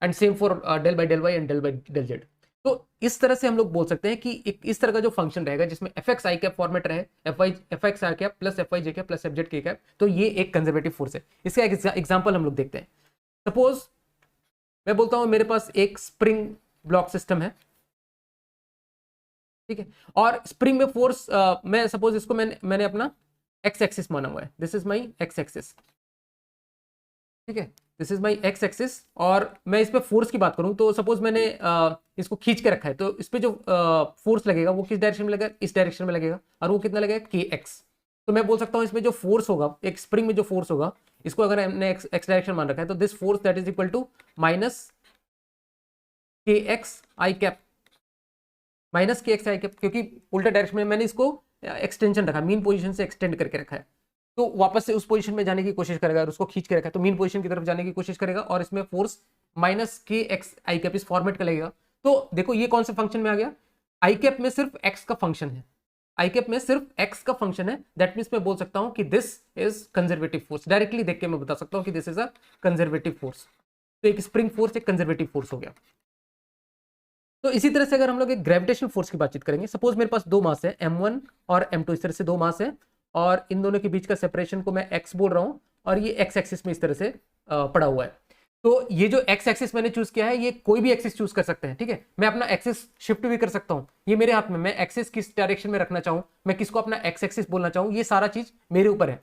and same for del by del y and del by del z. तो इस तरह से हम लोग बोल सकते हैं कि एक इस तरह का जो फंक्शन रहेगा जिसमें F x i cap format रहे, F x i cap plus F Y j cap plus F Z k cap, तो ये एक कंजर्वेटिव फोर्स है। इसका एक एग्जांपल हम लोग देखते हैं। सपोज मैं बोलता हूं मेरे पास एक स्प्रिंग ब्लॉक सिस्टम है, ठीक है, और स्प्रिंग में फोर्स मैं सपोज इसको मैंने अपना एक्स एक्सिस माना हुआ है, this is my x axis, ठीक है, this is my x axis, और मैं इस पे फोर्स की बात करूं तो सपोज मैंने इसको खींच के रखा है, तो इस पे जो फोर्स लगेगा वो किस डायरेक्शन में लगेगा, इस डायरेक्शन में लगेगा, और वो कितना लगेगा के एक्स। तो मैं बोल सकता हूं इसमें जो फोर्स होगा, एक स्प्रिंग में जो फोर्स होगा, इसको अगर हमने एक्स डायरेक्शन मान रखा है तो this force that is equal to minus k x i cap, minus k x i cap, क्योंकि उल्टा डायरेक्शन में मैंने इसको एक्सटेंशन रखा, मीन पोजीशन से एक्सटेंड करके रखा है, तो वापस से उस पोजीशन में जाने की कोशिश करेगा, और उसको खींच के रखा है तो मीन पोजीशन की तरफ जाने की कोशिश करेगा, और इसमें force minus k x i cap इस फॉर्मेट का लगेगा। तो देखो ये कौन से फंक्शन में आ गया, आई कैप में सिर्फ एक्स का फंक्शन है, आई कैप में सिर्फ एक्स का फंक्शन है, दैट मीन्स मैं बोल सकता हूं कि this is conservative force. Directly देख के मैं बता सकता हूं कि this is a conservative force. तो एक स्प्रिंग फोर्स एक कंजर्वेटिव फोर्स हो गया। तो इसी तरह से अगर हम लोग एक ग्रेविटेशनल फोर्स की बातचीत करेंगे, सपोज मेरे पास दो मास है m1 और m2, इस तरह से दो मास है, और इन दोनों के बीच का सेपरेशन को मैं x बोल रहा हूं, और ये x एक्सिस में इस तरह से पड़ा हुआ है। तो ये जो x एक्सिस मैंने चूज किया है, ये कोई भी एक्सिस चूज कर सकते हैं, ठीक है, मैं अपना एक्सिस शिफ्ट भी कर सकता हूं, ये मेरे हाथ में, मैं एक्सिस किस डायरेक्शन में रखना चाहूं, मैं किसको अपना x एक्सिस बोलना चाहूं, ये सारा चीज मेरे ऊपर है,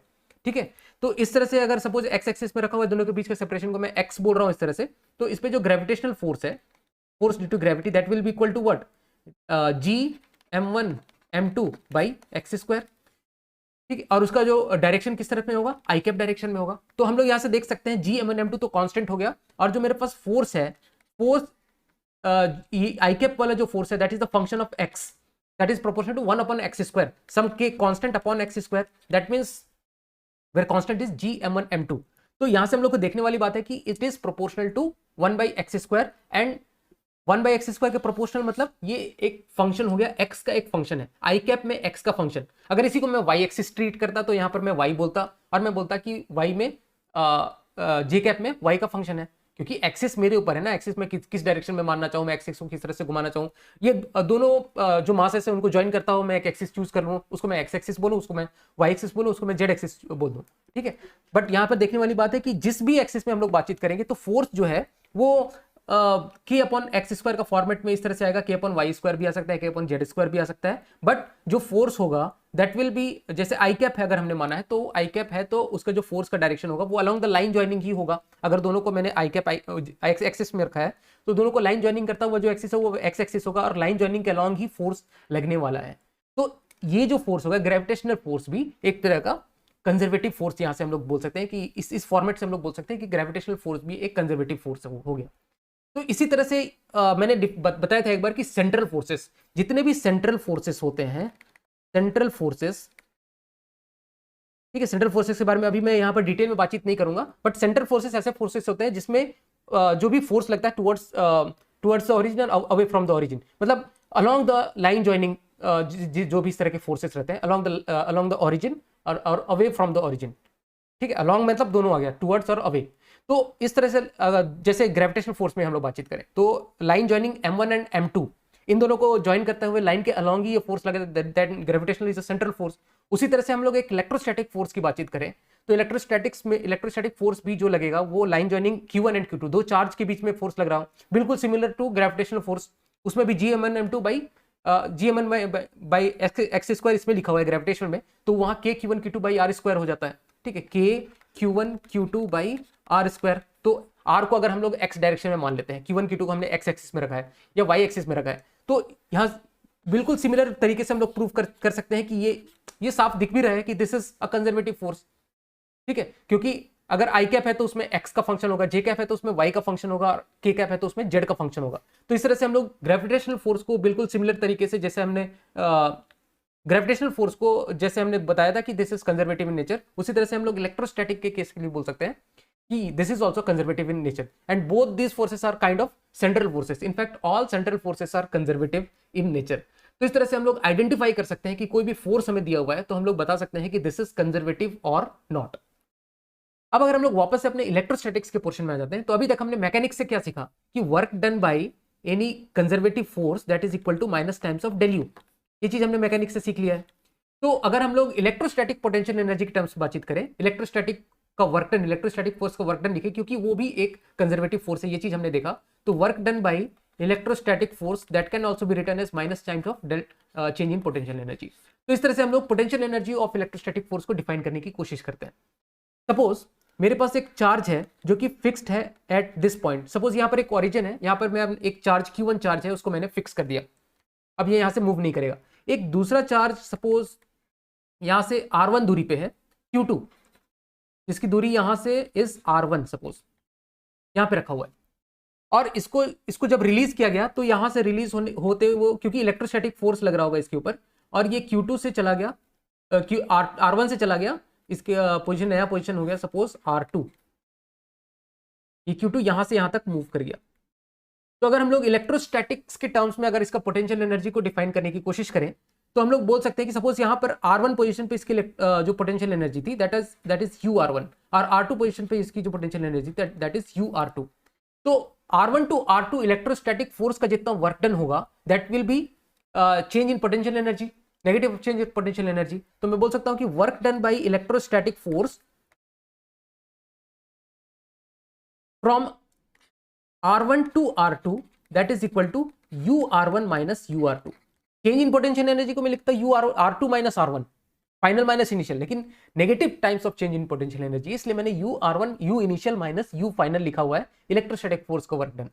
ठीक है। तो इस तरह से अगर सपोज x एक्सिस में रखा हुआ है, दोनों के बीच का सेपरेशन को मैं x बोल रहा हूं इस तरह से, तो इस पे जो ग्रेविटेशनल फोर्स है, force due to gravity, that will be equal to what, g m1 m2 by x square, ठीक है, और उसका जो डायरेक्शन किस तरफ में होगा, आई कैप डायरेक्शन में होगा। तो हम लोग यहां से देख सकते हैं g m1 m2 तो कांस्टेंट हो गया, और जो मेरे पास फोर्स है, फोर्स आई कैप वाला जो फोर्स है, that is the function of x, that is proportional to 1 upon x square, some k constant upon x square, that means where constant is g m1 m2। तो यहां से हम लोग को देखने वाली बात है कि it is proportional to 1 by x square, and 1 by x square के प्रोपोर्शनल मतलब ये एक फंक्शन हो गया, x का एक फंक्शन है, आई कैप में x का फंक्शन। अगर इसी को मैं y एक्सिस ट्रीट करता तो यहां पर मैं y बोलता, और मैं बोलता कि y में j कैप में y का फंक्शन है, क्योंकि एक्सिस मेरे ऊपर है ना, एक्सिस में किस डायरेक्शन में मानना चाहूँ, मैं एक्सिस को किस तरह से घुमाना चाहूँ, ये दोनों जो मासेस है उनको ज्वाइन करता हूँ, मैं एक एक्सिस चूज कर लूँ, उसको मैं एक्स एक्सिस बोलूँ, उसको मैं वाई एक्सिस बोलूँ, उसको मैं जेड एक्सिस बोल दूँ, ठीक है। बट यहाँ पर देखने वाली बात है कि जिस भी एक्सिस में हम लोग बातचीत करेंगे तो फोर्स जो है वो के अपॉन एक्स स्क्वायर का फॉर्मेट में इस तरह से आएगा, के अपॉन वाई स्क्वायर भी आ सकता है, के अपॉन जेड स्क्वायर भी आ सकता है, बट जो फोर्स होगा दैट विल बी, जैसे आई कैप है अगर हमने माना है, तो आई कैप है तो उसका जो फोर्स का डायरेक्शन होगा वो अलोंग द लाइन ज्वाइनिंग ही होगा। अगर दोनों को मैंने आई कैप एक्स एक्सिस में रखा है तो दोनों को लाइन ज्वाइनिंग करता हुआ जो एक्सिस है वो एक्स एक्सिस होगा, और लाइन ज्वाइनिंग के अलोंग ही फोर्स लगने वाला है। तो ये जो फोर्स होगा ग्रेविटेशनल फोर्स भी एक तरह का कंजर्वेटिव फोर्स, यहां से हम लोग बोल सकते हैं कि इस फॉर्मेट से हम लोग बोल सकते हैं कि ग्रेविटेशनल फोर्स भी एक कंजर्वेटिव फोर्स हो गया। तो इसी तरह से मैंने बताया था एक बार कि सेंट्रल फोर्सेस, जितने भी सेंट्रल फोर्सेस होते हैं, सेंट्रल फोर्सेस, ठीक है, सेंट्रल फोर्सेस के बारे में अभी मैं यहाँ पर डिटेल में बातचीत नहीं करूंगा, बट सेंट्रल फोर्सेस ऐसे फोर्सेस होते हैं जिसमें जो भी फोर्स लगता है towards the origin, away from the origin, मतलब अलोंग द लाइन ज्वाइनिंग, जो भी इस तरह के फोर्सेस रहते हैं अलोंग द ओरिजिन और अवे फ्रॉम द ओरिजिन, ठीक है, अलोंग मतलब दोनों आ गया, टुवर्ड्स और अवे। तो इस तरह से जैसे ग्रेविटेशनल फोर्स में हम लोग बातचीत करें तो line joining m1 and m2, इन दोनों को ज्वाइन करते हुए लाइन के अलोंग ही ये फोर्स लगे, that gravitational is a central force. उसी तरह से हम लोग एक इलेक्ट्रोस्टैटिक फोर्स की बातचीत करें तो इलेक्ट्रोस्टैटिक्स में इलेक्ट्रोस्टैटिक फोर्स भी जो लगेगा वो line joining q1 and q2, दो चार्ज के बीच में फोर्स लग रहा हो, बिल्कुल सिमिलर टू ग्रेविटेशनल फोर्स। उसमें भी GM1m2 GM1 by x square इसमें लिखा हुआ है ग्रेविटेशन में, तो वहां KQ1Q2 बाई आर स्क्वायर हो जाता है। ठीक है, KQ1Q2 बाई आर स्क्वायर। तो आर को अगर हम लोग एक्स डायरेक्शन में मान लेते हैं, Q1 Q2 को हमने एक्स एक्सिस में रखा है या वाई एक्सिस में रखा है, तो यहाँ बिल्कुल सिमिलर तरीके से हम लोग प्रूव कर सकते हैं कि ये साफ दिख भी रहा है कि this is a conservative force. ठीक है, क्योंकि अगर आई कैप है तो उसमें एक्स का फंक्शन होगा, जे कैप है तो उसमें वाई का फंक्शन होगा, और के कैप है तो उसमें जेड का फंक्शन होगा। तो इस तरह से हम लोग ग्रेविटेशनल फोर्स को बिल्कुल सिमिलर तरीके से, जैसे हमने ग्रेविटेशनल फोर्स को जैसे हमने बताया था कि this is conservative in nature, उसी तरह से हम लोग इलेक्ट्रोस्टैटिक के केस के लिए बोल सकते हैं कि this is also conservative in nature, and both these forces are kind of central forces. In fact all central forces are conservative in nature. तो इस तरह से हम लोग आइडेंटिफाई कर सकते हैं कि कोई भी फोर्स हमें दिया हुआ है तो हम लोग बता सकते हैं कि दिस इज कंजर्वेटिव और नॉट। अब अगर हम लोग वापस से अपने इलेक्ट्रोस्टैटिक्स के पोर्शन में आ जाते हैं, तो अभी तक हमने मैकेनिक्स से क्या सीखा कि work done by any conservative force that is equal to minus times of del U. ये चीज हमने मैकेनिक्स से सीख लिया है। तो अगर हम लोग इलेक्ट्रोस्टैटिक पोटेंशियल एनर्जी के टर्म्स बातचीत करें, इलेक्ट्रोस्टैटिक का वर्क डन, इलेक्ट्रोस्टैटिक फोर्स का वर्क डन लिखे, क्योंकि वो भी एक कंजर्वेटिव फोर्स है, ये चीज हमने देखा। तो work done by electrostatic force that can also be written as minus times of del change in potential energy. तो इस तरह से हम लोग potential energy of electrostatic force को डिफाइन करने की कोशिश करते हैं। सपोज मेरे पास एक चार्ज है जो कि फिक्स्ड है एट दिस पॉइंट। सपोज यहाँ पर एक ओरिजिन है, यहाँ पर मैं एक चार्ज Q1 चार्ज है उसको मैंने फिक्स कर दिया, अब ये यहाँ से मूव नहीं करेगा। एक दूसरा चार्ज सपोज यहाँ से R1 दूरी पे है Q2, जिसकी दूरी यहाँ से इज R1 सपोज यहाँ पे रखा हुआ है, और इसको जब रिलीज किया गया तो यहाँ से रिलीज होते वो, क्योंकि इलेक्ट्रोस्टैटिक फोर्स लग रहा होगा इसके ऊपर, और ये Q2 से चला गया, R1 से चला गया, इसके पोजीशन नया पोजीशन हो गया सपोज R2, ये Q2 यहां से यहां तक मूव कर गया। तो अगर हम लोग इलेक्ट्रोस्टैटिक्स के टर्म्स में अगर इसका पोटेंशियल एनर्जी को डिफाइन करने की कोशिश करें, तो हम लोग बोल सकते हैं कि सपोज यहां पर R1 पोजीशन पे इसकी जो पोटेंशियल एनर्जी थी दैट इज UR1, और R2 पोजीशन पे इसकी जो पोटेंशियल एनर्जी थी दैट इज UR2। तो R1 to R2 electrostatic force का जितना वर्क डन होगा that will be change in potential energy, negative change in potential energy. तो मैं बोल सकता हूं कि work done by electrostatic force from R1 to R2 that is equal to UR1 minus UR2। Change in potential energy को मैं लिखता हूं R2 minus R1, final minus initial, लेकिन negative times of change in potential energy, इसलिए मैंने UR1 U initial minus U final लिखा हुआ है इलेक्ट्रोस्टैटिक फोर्स का वर्क डन।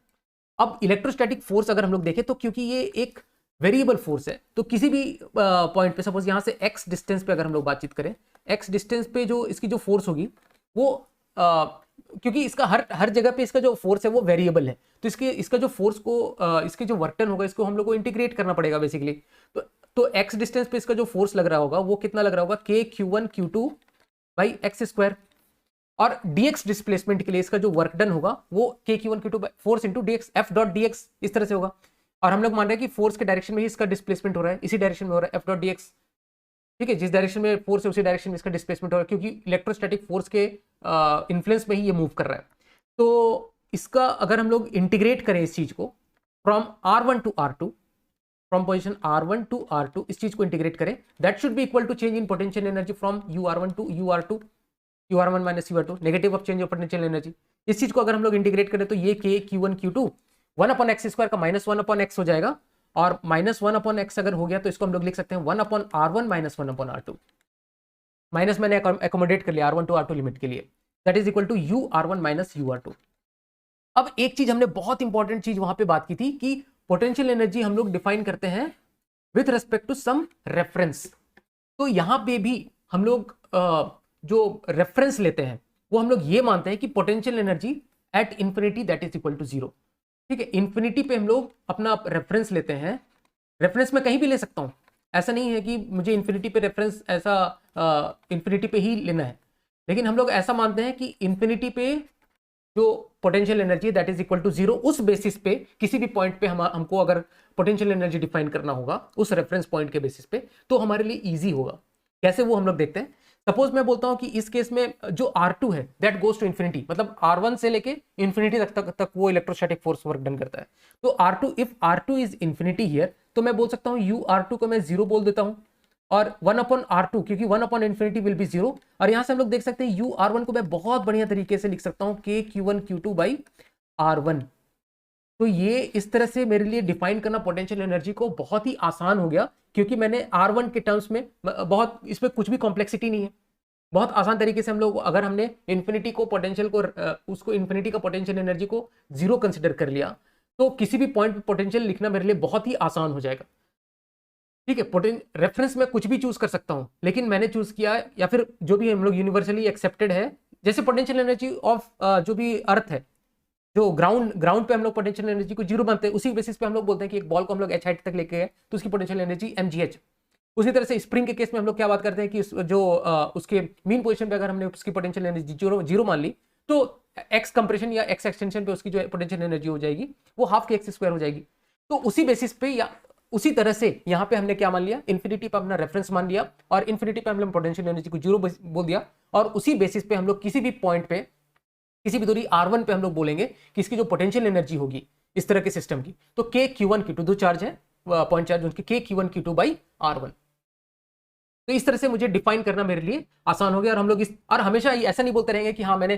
अब इलेक्ट्रोस्टैटिक फोर्स अगर हम लोग देखें तो क्योंकि ये एक वेरिएबल फोर्स है, तो किसी भी पॉइंट पे सपोज यहाँ से x डिस्टेंस पे अगर हम लोग बातचीत करें, x डिस्टेंस पे जो इसकी जो फोर्स होगी वो क्योंकि इसका हर जगह पे इसका जो फोर्स है वो वेरिएबल है, तो इसका जो फोर्स को इसके जो वर्क डन होगा इसको हम लोग को इंटीग्रेट करना पड़ेगा बेसिकली। तो x डिस्टेंस पे इसका जो फोर्स लग रहा होगा वो कितना लग रहा होगा, KQ1Q2 बाई एक्स स्क्वायर, और dx डिस्प्लेसमेंट के लिए इसका जो वर्क डन होगा वो KQ1Q2 force into dx f dot dx इस तरह से होगा। और हम लोग मान रहे हैं कि फोर्स के डायरेक्शन में ही इसका डिस्प्लेसमेंट हो रहा है, इसी डायरेक्शन में हो रहा है f डॉट dx। ठीक है, जिस डायरेक्शन में फोर्स है उसी डायरेक्शन में इसका डिस्प्लेसमेंट हो रहा है, क्योंकि इलेक्ट्रोस्टैटिक फोर्स के इन्फ्लुएंस में ही ये मूव कर रहा है। तो इसका अगर हम लोग इंटीग्रेट करें इस चीज को from R1 to R2, from position R1 to R2, इस चीज को इंटीग्रेट करें, that should be equal to change in potential energy from UR1 to UR2, UR1 minus UR2, negative of change of potential energy. इस चीज को अगर हम लोग इंटीग्रेट करें तो ये KQ1Q2 1 अपॉन एक्स स्क्वायर का माइनस 1 अपॉन एक्स हो जाएगा, और माइनस 1 अपॉन एक्स अगर हो गया तो इसको हम लोग लिख सकते हैं 1 upon R1 minus 1 upon R2। Minus मैंने एकोमोडेट कर लिया R1 टू R2 लिमिट के लिए, that is equal to UR1 minus UR2। अब एक चीज हमने बहुत इंपॉर्टेंट चीज वहां पे बात की थी कि पोटेंशियल एनर्जी हम लोग डिफाइन करते हैं with respect to some reference. तो यहां पे भी हम लोग जो रेफरेंस लेते हैं वो हम लोग ये मानते हैं कि potential energy at infinity that is equal to 0। ठीक है, इंफिनिटी पे हम लोग अपना रेफरेंस लेते हैं। रेफरेंस मैं कहीं भी ले सकता हूं, ऐसा नहीं है कि मुझे इंफिनिटी पे रेफरेंस ऐसा इंफिनिटी पे ही लेना है, लेकिन हम लोग ऐसा मानते हैं कि इंफिनिटी पे जो potential energy that is equal to 0, उस बेसिस पे किसी भी पॉइंट पे हमको अगर पोटेंशियल एनर्जी डिफाइन करना होगा उस रेफरेंस पॉइंट के बेसिस पे, तो हमारे लिए इजी होगा। कैसे, वो हम लोग देखते हैं। सपोज मैं बोलता हूं कि इस केस में जो R2 है दैट गोज टू इंफिनिटी, मतलब R1 से लेके इंफिनिटी तक वो इलेक्ट्रोस्टैटिक फोर्स वर्क डन करता है। तो R2, if R2 is infinity here, तो मैं बोल सकता हूं UR2 को मैं 0 बोल देता हूं, और 1 अपॉन R2, क्योंकि 1 अपॉन इंफिनिटी विल बी 0, और यहां से हम लोग देख सकते हैं UR1 को मैं बहुत बढ़िया तरीके से लिख सकता हूं KQ1Q2 बाई R1। तो ये इस तरह से मेरे लिए डिफाइन करना पोटेंशियल एनर्जी को बहुत ही आसान हो गया, क्योंकि मैंने R1 के टर्म्स में बहुत, इसमें कुछ भी कॉम्प्लेक्सिटी नहीं है, बहुत आसान तरीके से हम लोग, अगर हमने इन्फिनिटी को पोटेंशियल को उसको इन्फिनिटी का पोटेंशियल एनर्जी को जीरो कंसिडर कर लिया, तो किसी भी पॉइंट पे पोटेंशियल लिखना मेरे लिए बहुत ही आसान हो जाएगा। ठीक है, रेफरेंस में कुछ भी चूज कर सकता हूं, लेकिन मैंने चूज किया, या फिर जो भी हम लोग यूनिवर्सली एक्सेप्टेड है, जैसे पोटेंशियल एनर्जी ऑफ जो भी अर्थ है, जो ग्राउंड पे हम लोग पोटेंशियल एनर्जी को जीरो मानते हैं, उसी बेसिस पे हम लोग बोलते हैं कि एक बॉल को हम लोग h हाइट तक लेके गए तो उसकी पोटेंशियल एनर्जी mgh। उसी तरह से स्प्रिंग के केस में हम लोग क्या बात करते हैं कि जो उसके मीन पोजीशन पे अगर हमने उसकी पोटेंशियल एनर्जी जीरो मान ली, तो एक्स कंप्रेशन या एक्स एक्सटेंशन पे उसकी जो पोटेंशियल एनर्जी हो जाएगी वो हाफ के एक्स स्क्वायर हो जाएगी। तो उसी बेसिस पे या उसी तरह से यहाँ पे हमने क्या मान लिया, इन्फिनिटी पे अपना रेफरेंस मान लिया, और इन्फिनिटी पे हमने पोटेंशियल एनर्जी को जीरो बोल दिया, और उसी बेसिस पे हम लोग किसी भी पॉइंट पे, किसी भी दूरी R1 पे हम लोग बोलेंगे कि इसकी जो पोटेंशियल एनर्जी होगी इस तरह के सिस्टम की, तो K Q1 Q2 दो चार्ज है, पॉइंट चार्ज उनके K Q1 Q2 by R1। तो इस तरह से मुझे डिफाइन करना मेरे लिए आसान हो गया, और हम लोग और हमेशा ऐसा नहीं बोलते रहेंगे कि हाँ मैंने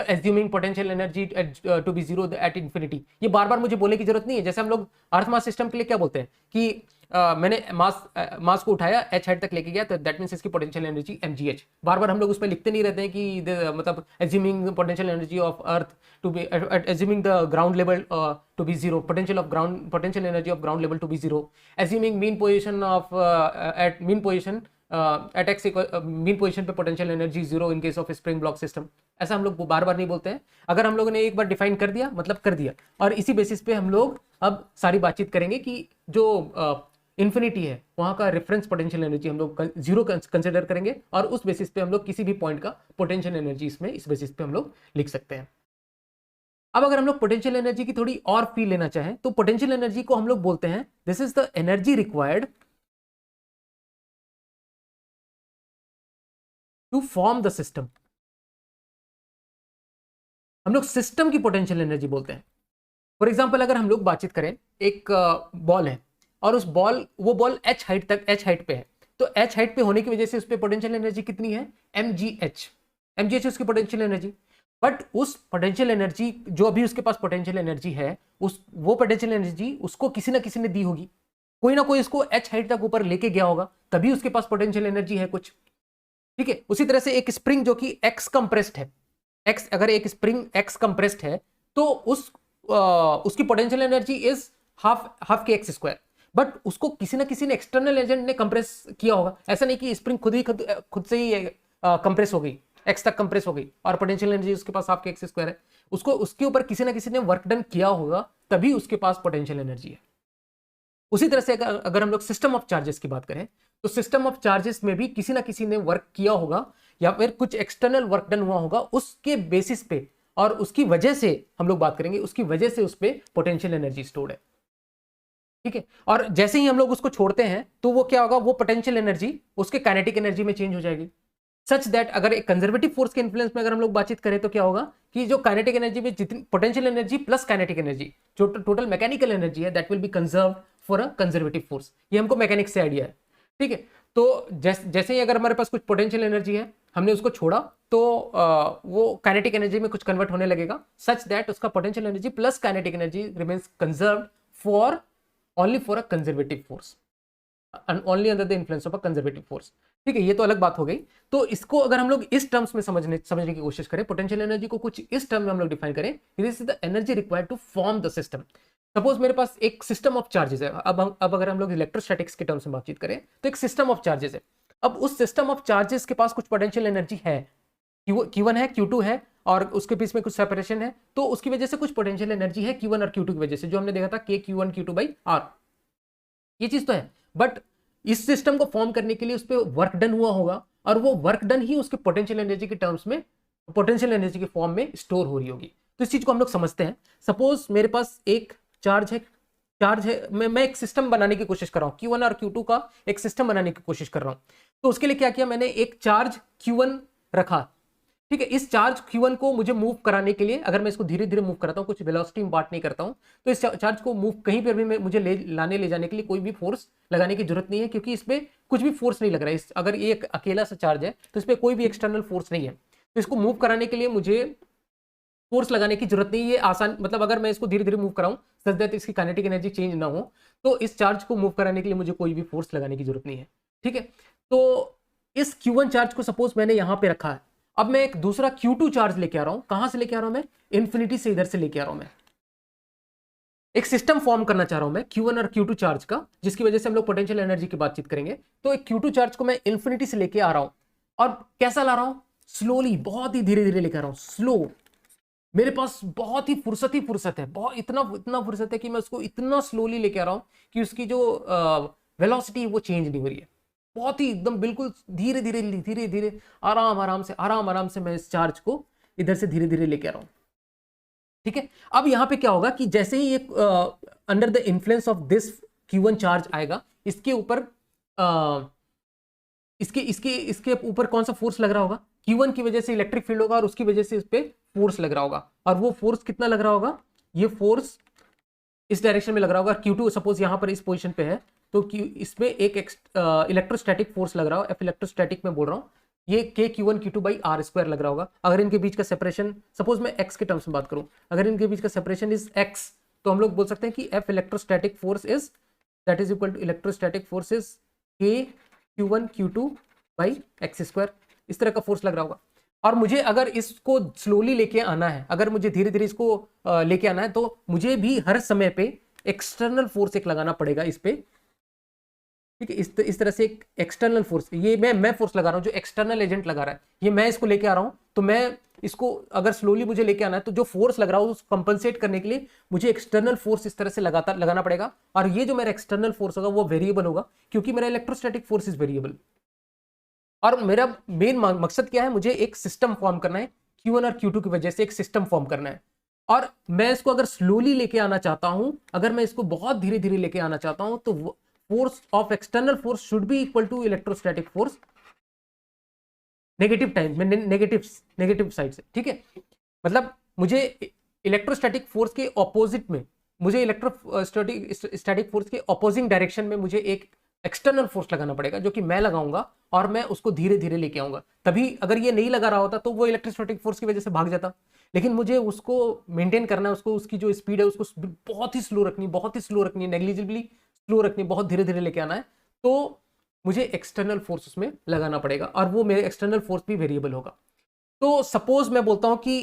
assuming potential energy to be zero at infinity, ये बार बार मुझे बोलने की जरूरत नहीं है। जैसे हम लोग अर्थ मास सिस्टम के लिए क्या बोलते हैं कि मैंने मास को उठाया h हाइट तक लेके गया, तो दैट मींस इसकी पोटेंशियल एनर्जी mgh। बार बार हम लोग उसमें लिखते नहीं रहते हैं कि मतलब assuming potential energy of earth to be, assuming the ground level to be zero, potential energy of ground level to be zero, assuming mean position of at mean position at X mean position पे potential energy zero in case of spring block system. ऐसा हम लोग बार बार नहीं बोलते हैं। अगर हम लोगों ने एक बार डिफाइन कर दिया मतलब कर दिया, और इसी बेसिस पे हम लोग अब सारी बातचीत करेंगे कि जो इन्फिनिटी है वहां का रेफरेंस पोटेंशियल एनर्जी हम लोग जीरो कंसिडर करेंगे, और उस बेसिस पे हम लोग किसी भी पॉइंट का पोटेंशियल एनर्जी इसमें इस बेसिस पे हम लोग लिख सकते हैं। अब अगर हम लोग पोटेंशियल एनर्जी की थोड़ी और फील लेना चाहें, तो पोटेंशियल एनर्जी को हम लोग बोलते हैं this is the energy required to form the system. हम लोग सिस्टम की पोटेंशियल एनर्जी बोलते हैं। फॉर एग्जाम्पल अगर हम लोग बातचीत करें, एक बॉल है और उस वो बॉल h हाइट पे है, तो h हाइट पे होने की वजह से उस पे पोटेंशियल एनर्जी कितनी है, mgh उसकी पोटेंशियल एनर्जी। बट उस पोटेंशियल एनर्जी जो अभी उसके पास पोटेंशियल एनर्जी है, वो पोटेंशियल एनर्जी उसको किसी ना किसी ने दी होगी, कोई ना कोई इसको h हाइट तक ऊपर लेके गया होगा, तभी उसके पास पोटेंशियल एनर्जी है कुछ। ठीक है, उसी तरह से एक स्प्रिंग जो कि x कंप्रेस्ड है, अगर एक स्प्रिंग x कंप्रेस्ड है, तो उसकी पोटेंशियल एनर्जी इज हाफ के एक्स स्क्वायर, बट उसको किसी ना किसी ने एक्सटर्नल एजेंट ने कंप्रेस किया होगा। ऐसा नहीं कि स्प्रिंग खुद से ही कंप्रेस हो गई, एक्स तक कंप्रेस हो गई, और पोटेंशियल एनर्जी उसके पास हाफ के एक्स स्क्वायर है, उसको उसके ऊपर किसी ना किसी ने वर्क डन किया होगा, तभी उसके पास पोटेंशियल एनर्जी है। उसी तरह से अगर हम लोग सिस्टम ऑफ चार्जेस की बात करें, तो सिस्टम ऑफ चार्जेस में भी किसी ना किसी ने वर्क किया होगा, या फिर कुछ एक्सटर्नल वर्क डन हुआ होगा, उसके बेसिस पे और उसकी वजह से हम लोग बात करेंगे, उसकी वजह से उस पर पोटेंशियल एनर्जी स्टोर्ड है। ठीक है, और जैसे ही हम लोग उसको छोड़ते हैं, तो वो क्या होगा, वो पोटेंशियल एनर्जी उसके काइनेटिक एनर्जी में चेंज हो जाएगी, सच दैट अगर एक कंजर्वेटिव फोर्स के इन्फ्लुएंस में अगर हम लोग बातचीत करें, तो क्या होगा कि जो काइनेटिक एनर्जी में जितनी potential energy plus kinetic energy, जो टोटल मैकेनिकल एनर्जी है, that will B conserve for a conservative force. ये हमको मैकेनिक्स से आइडिया है। ठीक है, तो जैसे ही अगर हमारे पास कुछ पोटेंशियल एनर्जी है, हमने उसको छोड़ा, तो वो काइनेटिक एनर्जी में कुछ कन्वर्ट होने लगेगा, सच दैट उसका potential energy plus kinetic energy remains conserved for only for a conservative force, only under the influence of a conservative force. ठीक है, ये तो अलग बात हो गई। तो इसको अगर हम लोग इस टर्म्स में समझने की कोशिश करें, पोटेंशियल एनर्जी को कुछ इस टर्म में हम लोग डिफाइन करें, this is the energy required to form the system. Suppose मेरे पास एक सिस्टम ऑफ चार्जेस है। अब अगर हम लोग इलेक्ट्रोस्टैटिक्स के टर्म्स में बातचीत करें, तो एक सिस्टम ऑफ चार्जेस है। अब उस सिस्टम ऑफ चार्जेस के पास कुछ पोटेंशियल एनर्जी है, Q1 है, Q2 है, और उसके बीच में कुछ सेपरेशन है, तो उसकी वजह से कुछ पोटेंशियल एनर्जी है Q1 और Q2 की वजह से, जो हमने देखा था K Q1 Q2 by R। ये चीज तो है, बट इस सिस्टम को फॉर्म करने के लिए उस पर वर्क डन हुआ होगा, और वो वर्क डन ही उसके पोटेंशियल एनर्जी के टर्म्स में, पोटेंशियल एनर्जी के फॉर्म में स्टोर हो रही होगी। तो इस चीज को हम लोग समझते हैं। सपोज मेरे पास एक चार्ज है, मैं एक सिस्टम बनाने की कोशिश कर रहा हूँ, Q1 और Q2 का एक सिस्टम बनाने की कोशिश कर रहा हूँ। तो उसके लिए क्या किया, मैंने एक चार्ज Q1 रखा। ठीक है, इस चार्ज Q1 को मुझे मूव कराने के लिए, अगर मैं इसको धीरे धीरे मूव कराता हूँ, कुछ वेलोसिटी इंपार्ट नहीं करता हूँ, तो इस चार्ज को मूव कहीं पर भी मुझे ले जाने के लिए कोई भी फोर्स लगाने की जरूरत नहीं है, क्योंकि इस पर कुछ भी फोर्स नहीं लग रहा है। अगर ये एक अकेला सा चार्ज है, तो इस पर कोई भी एक्सटर्नल फोर्स नहीं है। तो इसको मूव कराने के लिए मुझे फोर्स लगाने की जरूरत नहीं, ये आसान, मतलब अगर मैं इसको धीरे धीरे मूव कराऊं सच दैट इसकी काइनेटिक एनर्जी चेंज ना हो, तो इस चार्ज को मूव कराने के लिए मुझे कोई भी फोर्स लगाने की जरूरत नहीं है। ठीक है, तो इस Q1 चार्ज को सपोज मैंने यहां पे रखा है, अब मैं एक दूसरा Q2 चार्ज लेके आ रहा हूं। कहां से लेके आ रहा हूं मैं? इंफिनिटी से इधर से लेके आ रहा हूं। मैं एक सिस्टम फॉर्म करना चाह रहा हूं मैं Q1 और Q2 चार्ज का, जिसकी वजह से हम लोग पोटेंशियल एनर्जी की बातचीत करेंगे। तो एक Q2 चार्ज को मैं इंफिनिटी से लेके आ रहा हूं, और कैसा ला रहा हूं? स्लोली, बहुत ही धीरे धीरे लेके आ रहा हूं, स्लो। मेरे पास बहुत ही फुर्सत है, बहुत इतना इतना फुर्सत है कि मैं उसको इतना स्लोली लेके आ रहा हूं कि उसकी जो वेलोसिटी है वो चेंज नहीं हो रही है। बहुत ही एकदम बिल्कुल धीरे धीरे धीरे धीरे आराम आराम से मैं इस चार्ज को इधर से धीरे धीरे लेके आ रहा हूं। ठीक है, अब यहां पे क्या होगा कि जैसे ही ये under the influence of this Q1 charge आएगा, इसके ऊपर इसके इसके इसके ऊपर कौन सा फोर्स लग रहा होगा? Q1 की वजह से इलेक्ट्रिक फील्ड होगा और उसकी वजह से इस पे फोर्स लग रहा होगा। और वो फोर्स कितना लग रहा होगा? ये फोर्स इस डायरेक्शन में लग रहा होगा। Q2 सपोज यहां पर इस पोजीशन पे है, तो इसमें एक इलेक्ट्रोस्टैटिक फोर्स लग रहा हो, एफ इलेक्ट्रोस्टैटिक में बोल रहा हूं, ये K Q1 Q2 by are square लग रहा होगा। अगर इनके बीच का सेपरेशन, सपोज मैं x के टर्म्स में बात करूं, अगर इनके बीच का सेपरेशन इज x, तो हम लोग बोल सकते हैं कि F electrostatic force is that is equal to electrostatic force is K Q1 Q2 by x square. इस तरह का फोर्स लग रहा होगा। और मुझे अगर इसको स्लोली लेके आना है, अगर मुझे धीरे धीरे इसको लेके आना है, तो मुझे भी हर समय पे एक्सटर्नल फोर्स एक लगाना पड़ेगा इस पे। ठीक है, इस तरह से एक एक्सटर्नल फोर्स, ये मैं फोर्स लगा रहा हूं, जो एक्सटर्नल एजेंट लगा रहा है, ये मैं इसको लेके आ रहा हूं। तो मैं इसको अगर स्लोली मुझे लेके आना है, तो जो फोर्स लग रहा है उसको कंपनसेट करने के लिए मुझे एक्सटर्नल फोर्स इस तरह से लगातार लगाना पड़ेगा। और ये जो मेरा एक्सटर्नल फोर्स होगा वो वेरिएबल होगा, क्योंकि मेरा इलेक्ट्रोस्टैटिक फोर्स इज वेरिएबल। और मेरा मेन मकसद क्या है? मुझे एक सिस्टम फॉर्म करना है, Q1 और Q2 की वजह से एक सिस्टम फॉर्म करना है। और मैं इसको अगर स्लोली लेके आना चाहता हूं, अगर मैं इसको बहुत धीरे धीरे लेके आना चाहता हूं, तो force of external force should be equal to electrostatic force negative time में, नेगेटिव साइड से। ठीक है, मतलब मुझे इलेक्ट्रोस्टैटिक फोर्स के ऑपोजिट में, मुझे इलेक्ट्रोस्टैटिक फोर्स के ऑपोजिंग डायरेक्शन में मुझे एक एक्सटर्नल फोर्स लगाना पड़ेगा, जो कि मैं लगाऊंगा और मैं उसको धीरे धीरे लेके आऊंगा। तभी अगर ये नहीं लगा रहा होता तो वो इलेक्ट्रोस्टैटिक फोर्स की वजह से भाग जाता। लेकिन मुझे उसको मेंटेन करना है, उसको उसकी जो स्पीड है उसको बहुत ही स्लो रखनी, नेग्लिजिबली स्लो रखनी, बहुत धीरे धीरे लेके आना है। तो मुझे एक्सटर्नल फोर्स उसमें लगाना पड़ेगा, और वो मेरे एक्सटर्नल फोर्स भी वेरिएबल होगा। तो सपोज मैं बोलता हूं कि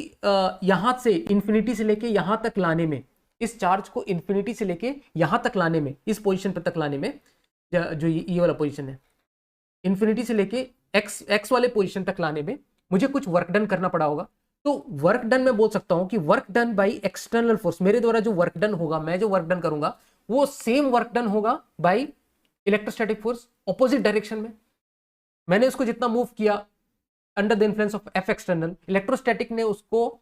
यहां से इंफिनिटी से लेके यहां तक लाने में, इस चार्ज को इंफिनिटी से लेके यहां तक लाने में, इस पोजीशन पर तक लाने में, जो ये वाला पोजीशन है, इंफिनिटी से लेके एक्स वाले पोजीशन तक लाने में मुझे कुछ वर्क डन करना पड़ा होगा। तो वर्क डन मैं बोल सकता हूं कि work done by external force, मेरे द्वारा जो वर्क डन होगा, मैं जो वर्क डन करूंगा वो सेम वर्क डन होगा by electrostatic force opposite direction में। मैंने उसको जितना मूव किया under the influence of F external, electrostatic ने उसको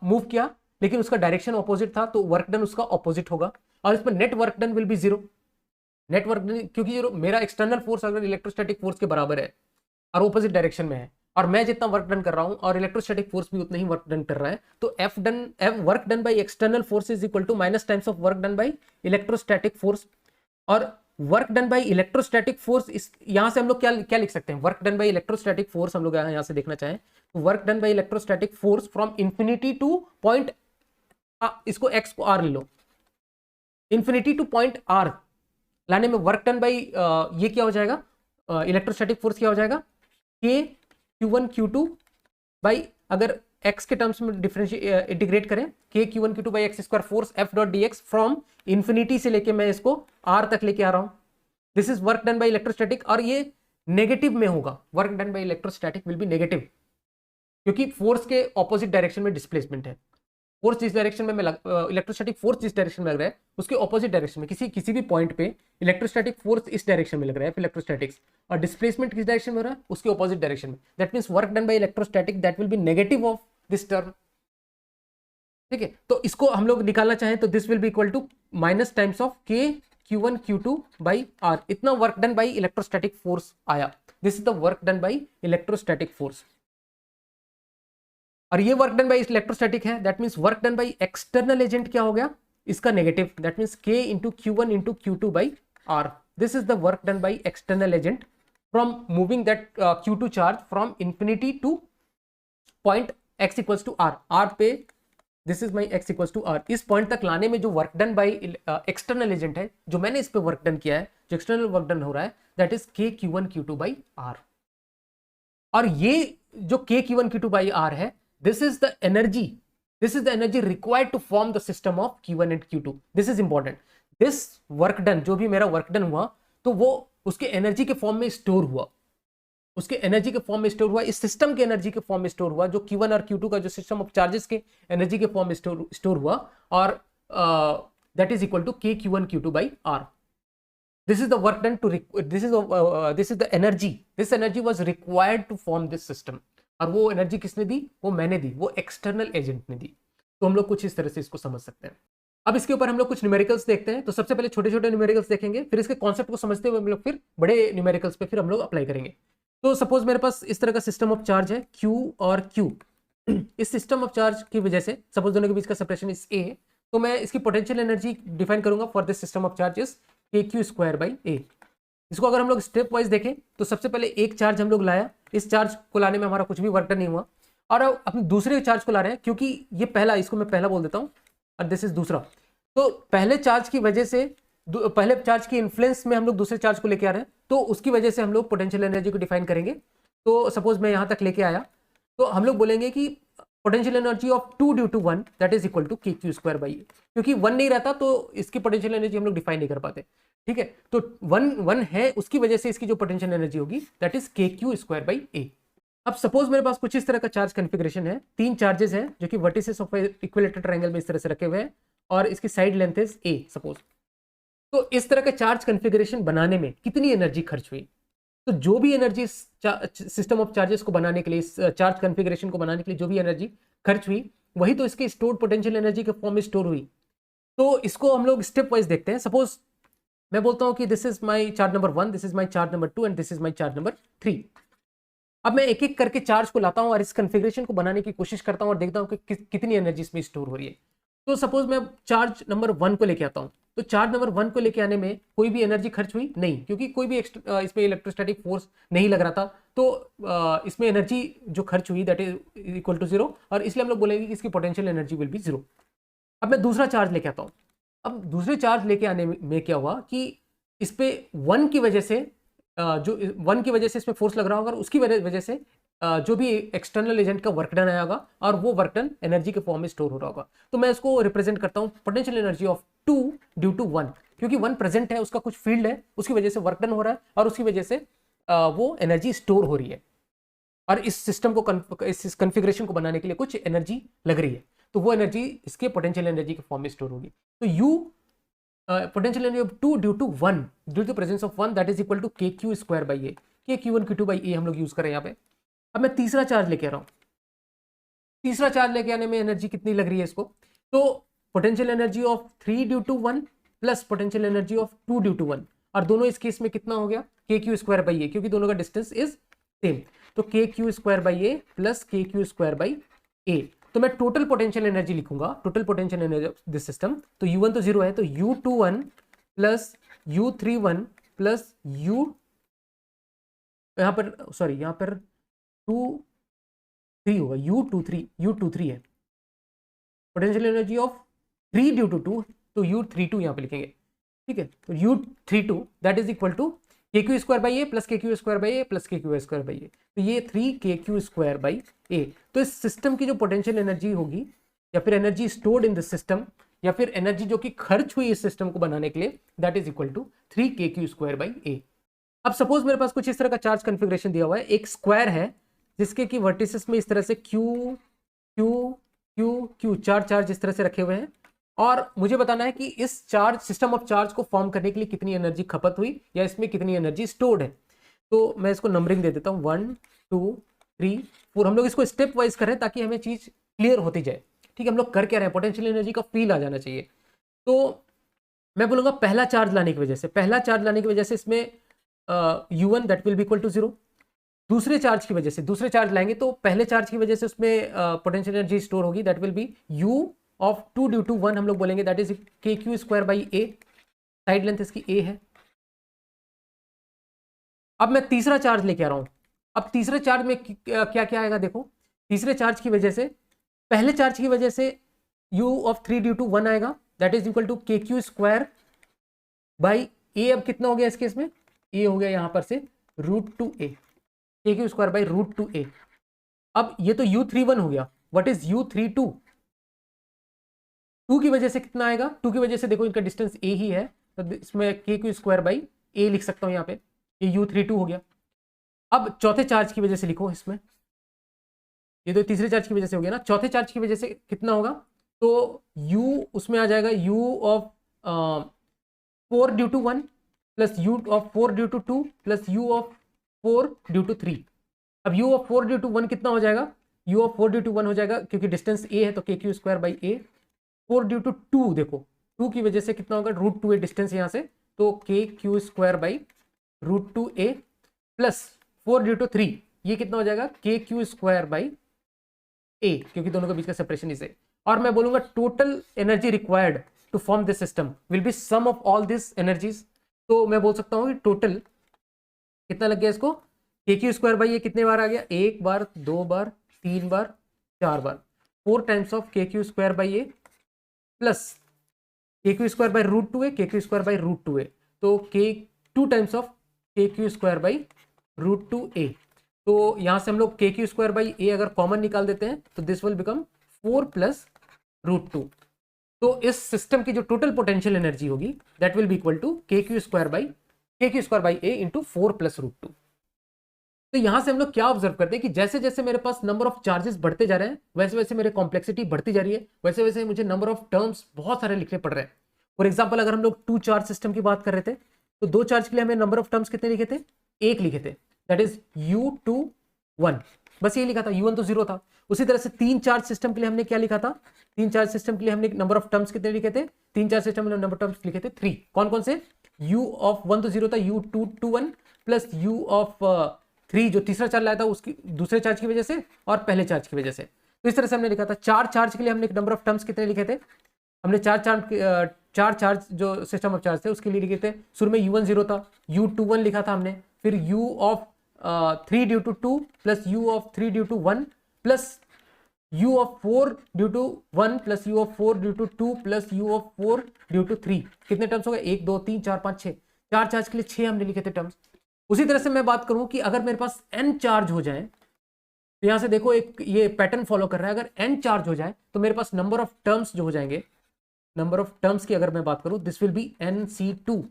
मूव किया, लेकिन उसका डायरेक्शन ऑपोजिट था, तो वर्क डन उसका ऑपोजिट होगा। और इसमें net work done will be zero. Net work done, क्योंकि मेरा एक्सटर्नल फोर्स अगर इलेक्ट्रोस्टैटिक फोर्स के बराबर है और ऑपोजिट डायरेक्शन में है, और मैं जितना वर्क डन कर रहा हूं और इलेक्ट्रोस्टैटिक फोर्स भी उतना ही वर्क डन कर रहा है, तो F work done by external force is equal to minus times of work done by electrostatic force. और work done by electrostatic force, इस यहां से हम लोग क्या क्या लिख सकते हैं? Work done by electrostatic force हम लोग यहां से देखना चाहें तो work done by electrostatic force from infinity to point, इसको एक्स को आर ले लो, इंफिनिटी टू पॉइंट आर लाने में वर्क डन बाई ये क्या हो जाएगा? इलेक्ट्रोस्टैटिक फोर्स क्या हो जाएगा? K Q1 Q2 बाई, अगर x के टर्म्स में इंटीग्रेट करें, K Q1 Q2 by x square force F dot D x from infinity से लेके मैं इसको R तक लेके आ रहा हूं। This is work done by electrostatic, और ये नेगेटिव में होगा। Work done by electrostatic will be negative, क्योंकि फोर्स के ऑपोजिट डायरेक्शन में डिस्प्लेसमेंट है। फोर्स जिस डायरेक्शन में इलेक्ट्रोस्टैटिक फोर्स जिस डायरेक्शन में लग रहा है उसके ऑपोजिट डायरेक्शन में, किसी भी पॉइंट पे इलेक्ट्रोस्टैटिक फोर्स इस डायरेक्शन में लग रहा है इलेक्ट्रोस्टैटिक्स, और डिस्प्लेसमेंट किस डायरेक्शन में हो रहा है? उसके ऑपोजिट डायरेक्शन में। That means work done by electrostatic that will be negative of this term. ठीक है, तो इसको हम लोग निकालना चाहें तो this will be equal to minus times of K Q1 Q2 by R। इतना work done by electrostatic force आया। This is the work done by electrostatic force. और ये वर्क डन बाई इलेक्ट्रोस्टैटिक है, that means work done by external agent क्या हो गया? इसका negative, that means K into Q1 into Q2 by R। This is the work done by external agent from moving that Q2 charge from infinity to point x equals to R। R पे this is my x equal to R. इस point तक लाने में जो work done by external agent है, जो मैंने इस पे वर्क डन किया है, जो एक्सटर्नल वर्क डन हो रहा है, that is K Q one Q two by R. और ये जो K Q one Q two by R है, this is the energy required to form the system of Q1 and Q2। This is important. This work done, जो भी मेरा work done हुआ, तो वो उसके एनर्जी के फॉर्म में स्टोर हुआ, इस सिस्टम के एनर्जी के फॉर्म में स्टोर हुआ, जो Q1 और Q2 का जो सिस्टम ऑफ चार्जेस के एनर्जी के फॉर्म में स्टोर हुआ, और that is equal to K Q1 Q2 by R. This is the work done to this is the energy. This energy was required to form this system. और वो energy किसने दी? वो मैंने दी, वो एक्सटर्नल एजेंट ने दी। तो हम लोग कुछ इस तरह से इसको समझ सकते हैं। अब इसके ऊपर हम लोग कुछ न्यूमेरिकल्स देखते हैं। तो सबसे पहले छोटे छोटे न्यूमेरिकल्स देखेंगे, फिर इसके कॉन्सेप्ट को समझते हुए हम लोग फिर बड़े न्यूमेरिकल्स पे फिर हम लोग अप्लाई करेंगे। तो सपोज मेरे पास इस तरह का सिस्टम ऑफ चार्ज है Q और Q। इस सिस्टम ऑफ चार्ज की वजह से सपोज दोनों के बीच का सेपरेशन इस A, तो मैं इसकी पोटेंशियल एनर्जी डिफाइन करूंगा for this system of charges KQ square by A। इसको अगर हम लोग स्टेप वाइज देखें, तो सबसे पहले एक चार्ज हम लोग लाया, इस चार्ज को लाने में हमारा कुछ भी वर्क नहीं हुआ, और अब अपने दूसरे चार्ज को ला रहे हैं, क्योंकि ये पहला, इसको मैं पहला बोल देता हूं, और दिस इज दूसरा। तो पहले चार्ज की वजह से, पहले चार्ज की इन्फ्लुएंस में हम लोग दूसरे चार्ज को लेके आ रहे हैं, तो उसकी वजह से हम लोग पोटेंशियल एनर्जी को डिफाइन करेंगे। तो सपोज मैं यहां तक लेके आया, तो हम लोग बोलेंगे कि potential energy of 2 due to 1 that is equal to KQ square by A। क्योंकि 1 नहीं रहता तो इसकी पोटेंशियल एनर्जी हम लोग डिफाइन नहीं कर पाते, ठीक है। तो 1 है, उसकी वजह से इसकी जो पोटेंशियल एनर्जी होगी that is KQ square by A। अब सपोज मेरे पास कुछ इस तरह का चार्ज कॉन्फ़िगरेशन है, 3 चार्जेस हैं जो कि वर्टिसेस ऑफ इक्विलेटरल ट्रायंगल में इस तरह से रखे हुए हैं, और इसकी side length is A suppose. तो इस तरह का चार्ज कॉन्फ़िगरेशन बनाने में कितनी एनर्जी खर्च हुई? तो जो भी एनर्जी सिस्टम ऑफ चार्जेस को बनाने के लिए, इस चार्ज कॉन्फ़िगरेशन को बनाने के लिए जो भी एनर्जी खर्च हुई, वही तो इसके स्टोर्ड पोटेंशियल एनर्जी के फॉर्म में स्टोर हुई। तो इसको हम लोग स्टेप वाइज देखते हैं। सपोज मैं बोलता हूं कि this is my charge number 1, this is my charge number 2 and this is my charge number 3। अब मैं एक एक करके चार्ज को लाता हूं और इस कॉन्फ़िगरेशन को बनाने की कोशिश करता हूं और देखता हूं कि कितनी एनर्जी इसमें स्टोर हो रही है। तो सपोज मैं चार्ज नंबर 1 को लेके आता हूं, तो चार्ज नंबर 1 को लेके आने में कोई भी एनर्जी खर्च हुई नहीं, क्योंकि कोई भी इसमें इलेक्ट्रोस्टैटिक फोर्स नहीं लग रहा था। तो इसमें एनर्जी जो खर्च हुई दैट इज इक्वल टू 0, और इसलिए हम लोग बोलेंगे कि इसकी पोटेंशियल एनर्जी विल बी 0। अब मैं दूसरा चार्ज लेके आता हूँ। अब दूसरे चार्ज लेके आने में क्या हुआ कि इस पे 1 की वजह से जो 1 की वजह से इसमें फोर्स लग रहा होगा, और उसकी वजह से जो भी एक्सटर्नल एजेंट का वर्क डन आया होगा, और वो वर्क डन एनर्जी के फॉर्म में स्टोर हो रहा होगा। तो मैं इसको रिप्रेजेंट करता हूं potential energy of 2 due to 1, क्योंकि 1 प्रेजेंट है, उसका कुछ फील्ड है, उसकी वजह से वर्क डन हो रहा है, और उसकी वजह से वो एनर्जी स्टोर हो रही है, और इस सिस्टम को, इस कॉन्फ़िगरेशन को बनाने के लिए कुछ एनर्जी लग रही है। तो वो एनर्जी इसके पोटेंशियल एनर्जी के फॉर्म में स्टोर होगी। तो U potential energy of 2 due to 1 due to presence of 1 that is equal to KQ square by A। KQ1 Q2 by A हम लोग यूज करें यहाँ पे। अब मैं तीसरा चार्ज लेके आ रहा हूँ। तीसरा चार्ज लेके आने में एनर्जी कितनी लग रही है इसको? तो potential energy of 3 due to 1 plus potential energy of 2 due to 1, और दोनों इस केस में कितना हो गया? KQ स्क्वायर बाई A, क्योंकि दोनों का डिस्टेंस इज सेम। तो KQ square by A plus KQ square by A। तो मैं टोटल पोटेंशियल एनर्जी लिखूंगा, total potential energy of this system. तो U1 तो 0 है, तो U21 plus U31 plus U, यहाँ पर सॉरी, यहाँ पर 2 3 होगा, U23 है। Potential energy of 3 due to 2, तो U32 यहाँ पे लिखेंगे, ठीक है। तो U32 that is equal to KQ square by A plus KQ square by A plus KQ square by A। तो ये 3 KQ स्क्वायर बाई A। तो इस सिस्टम की जो पोटेंशियल एनर्जी होगी, या फिर energy stored in this system, या फिर एनर्जी जो कि खर्च हुई इस सिस्टम को बनाने के लिए, that is equal to 3 KQ square by A। अब सपोज मेरे पास कुछ इस तरह का चार्ज कॉन्फ़िगरेशन दिया हुआ है, एक स्क्वायर है जिसके कि वर्टिसेस में इस तरह से Q Q Q Q 4 charge इस तरह से रखे हुए हैं, और मुझे बताना है कि इस चार्ज सिस्टम ऑफ चार्ज को फॉर्म करने के लिए कितनी एनर्जी खपत हुई, या इसमें कितनी एनर्जी स्टोर्ड है। तो मैं इसको नंबरिंग दे देता हूँ 1 2 3 4। हम लोग इसको स्टेप वाइज करें ताकि हमें चीज क्लियर होती जाए, ठीक है। हम लोग कर क्या रहे हैं, पोटेंशियल एनर्जी का फील आ जाना चाहिए। तो मैं बोलूंगा पहला चार्ज लाने की वजह से इसमें U1 that will be equal to 0। दूसरे चार्ज की वजह से, दूसरे चार्ज लाएंगे तो पहले चार्ज की वजह से उसमें पोटेंशियल एनर्जी स्टोर होगी, that will be U of 2 due to 1 हम लोग बोलेंगे that is KQ square by A। Side length इसकी A है। अब मैं तीसरा चार्ज लेके आ रहा हूं। अब तीसरे चार्ज में क्या क्या आएगा देखो। तीसरे चार्ज की वजह से, पहले चार्ज की वजह से u ऑफ 3 ड्यू टू 1 आएगा, that is equal to K Q square by ए। अब कितना हो गया इस केस में, ए हो गया यहां पर से √2a, के क्यू स्क्वायर बाई √2a। अब ये तो u31 हो गया, व्हाट इज u32? 2 की वजह से कितना आएगा, 2 की वजह से देखो इनका डिस्टेंस a ही है, तो इसमें के क्यू स्क्वायर बाई a लिख सकता हूं यहाँ पे, ये u32 हो गया। अब चौथे चार्ज की वजह से लिखो इसमें, ये तो तीसरे चार्ज की वजह से हो गया ना, चौथे चार्ज की वजह से कितना होगा, तो u उसमें आ जाएगा u of 4 due to 1 plus u of 4 due to 2 plus u of 4 due to 3। अब u ऑफ 4 ड्यू टू 1 कितना हो जाएगा, u ऑफ 4 ड्यू टू 1 हो जाएगा, क्योंकि डिस्टेंस a है तो K Q square by a। 4 due to 2, देखो 2 की वजह से कितना होगा, √2a डिस्टेंस यहाँ से, तो K Q square by √2a plus 4 due to 3, ये कितना हो जाएगा, के क्यू स्क्वायर बाई a, क्योंकि दोनों के बीच का सेपरेशन इसे। और मैं बोलूंगा total energy required to form this system will be sum of all this energies. तो मैं बोल सकता हूँ कि टोटल कितना लग गया इसको, के क्यू स्क्वायर बाई ये कितने बार आ गया, 1 बार 2 बार 3 बार 4 बार, 4 टाइम्स ऑफ के Q square by A plus के क्यू स्क्वायर बाई √2a, के क्यू स्क्वायर बाई √2a, तो के 2 टाइम्स ऑफ के क्यू स्क्वायर बाई √2a। तो यहाँ से हम लोग के क्यू स्क्वायर बाई ए अगर कॉमन निकाल देते हैं तो दिस विल बिकम 4 प्लस √2। तो इस सिस्टम की जो टोटल पोटेंशियल एनर्जी होगी that will be equal to K Q square by A into 4 plus √2। तो यहां से हम लोग क्या ऑब्जर्व करते हैं कि जैसे जैसे मेरे पास नंबर ऑफ चार्जेस बढ़ते जा रहे हैं, वैसे वैसे मेरे कॉम्प्लेक्सिटी बढ़ती जा रही है, वैसे वैसे मुझे नंबर ऑफ टर्म्स बहुत सारे लिखने पड़ रहे हैं। फॉर एग्जाम्पल अगर हम लोग 2 चार्ज सिस्टम की बात कर रहे थे, तो 2 चार्ज के लिए हमें नंबर ऑफ टर्म्स कितने लिखे थे, 1 लिखे थे, दैट इज u21, बस ये लिखा था, u1 तो 0 था। उसी तरह से 3 चार्ज सिस्टम के लिए हमने क्या लिखा था, 3 चार्ज सिस्टम के लिए हमने नंबर ऑफ टर्म्स कितने लिखे थे, 3 चार्ज सिस्टम में नंबर ऑफ टर्म्स लिखे थे 3। कौन कौन से, u ऑफ 1 तो 0 था, u221 प्लस u ऑफ 3 जो तीसरा चार्ज लाया था उसकी दूसरे चार्ज की वजह से और पहले चार्ज की वजह से। तो इस तरह से हमने लिखा था। 4 चार्ज के लिए हमने नंबर ऑफ टर्म्स कितने लिखे थे, हमने 4 चार्ज जो सिस्टम ऑफ चार्ज थे उसके लिए लिखे थे, शुरू में u1 0 था, u21 लिखा था हमने, फिर u of 3 due to 2 plus u of 3 due to 1 plus u of 4 due to 1 plus u of 4 due to 2 plus u of 4 due to 3। कितने टर्म्स हो गए, 1 2 3 4 5 6, 4 चार्ज के लिए 6 हमने लिखे थे टर्म्स। उसी तरह से मैं बात करूं कि अगर मेरे पास n चार्ज हो जाए, तो यहां से देखो एक ये पैटर्न फॉलो कर रहा है, अगर n चार्ज हो जाए तो मेरे पास नंबर ऑफ टर्म्स जो हो जाएंगे, नंबर ऑफ टर्म्स की अगर मैं बात करूं, दिस विल बी nc2,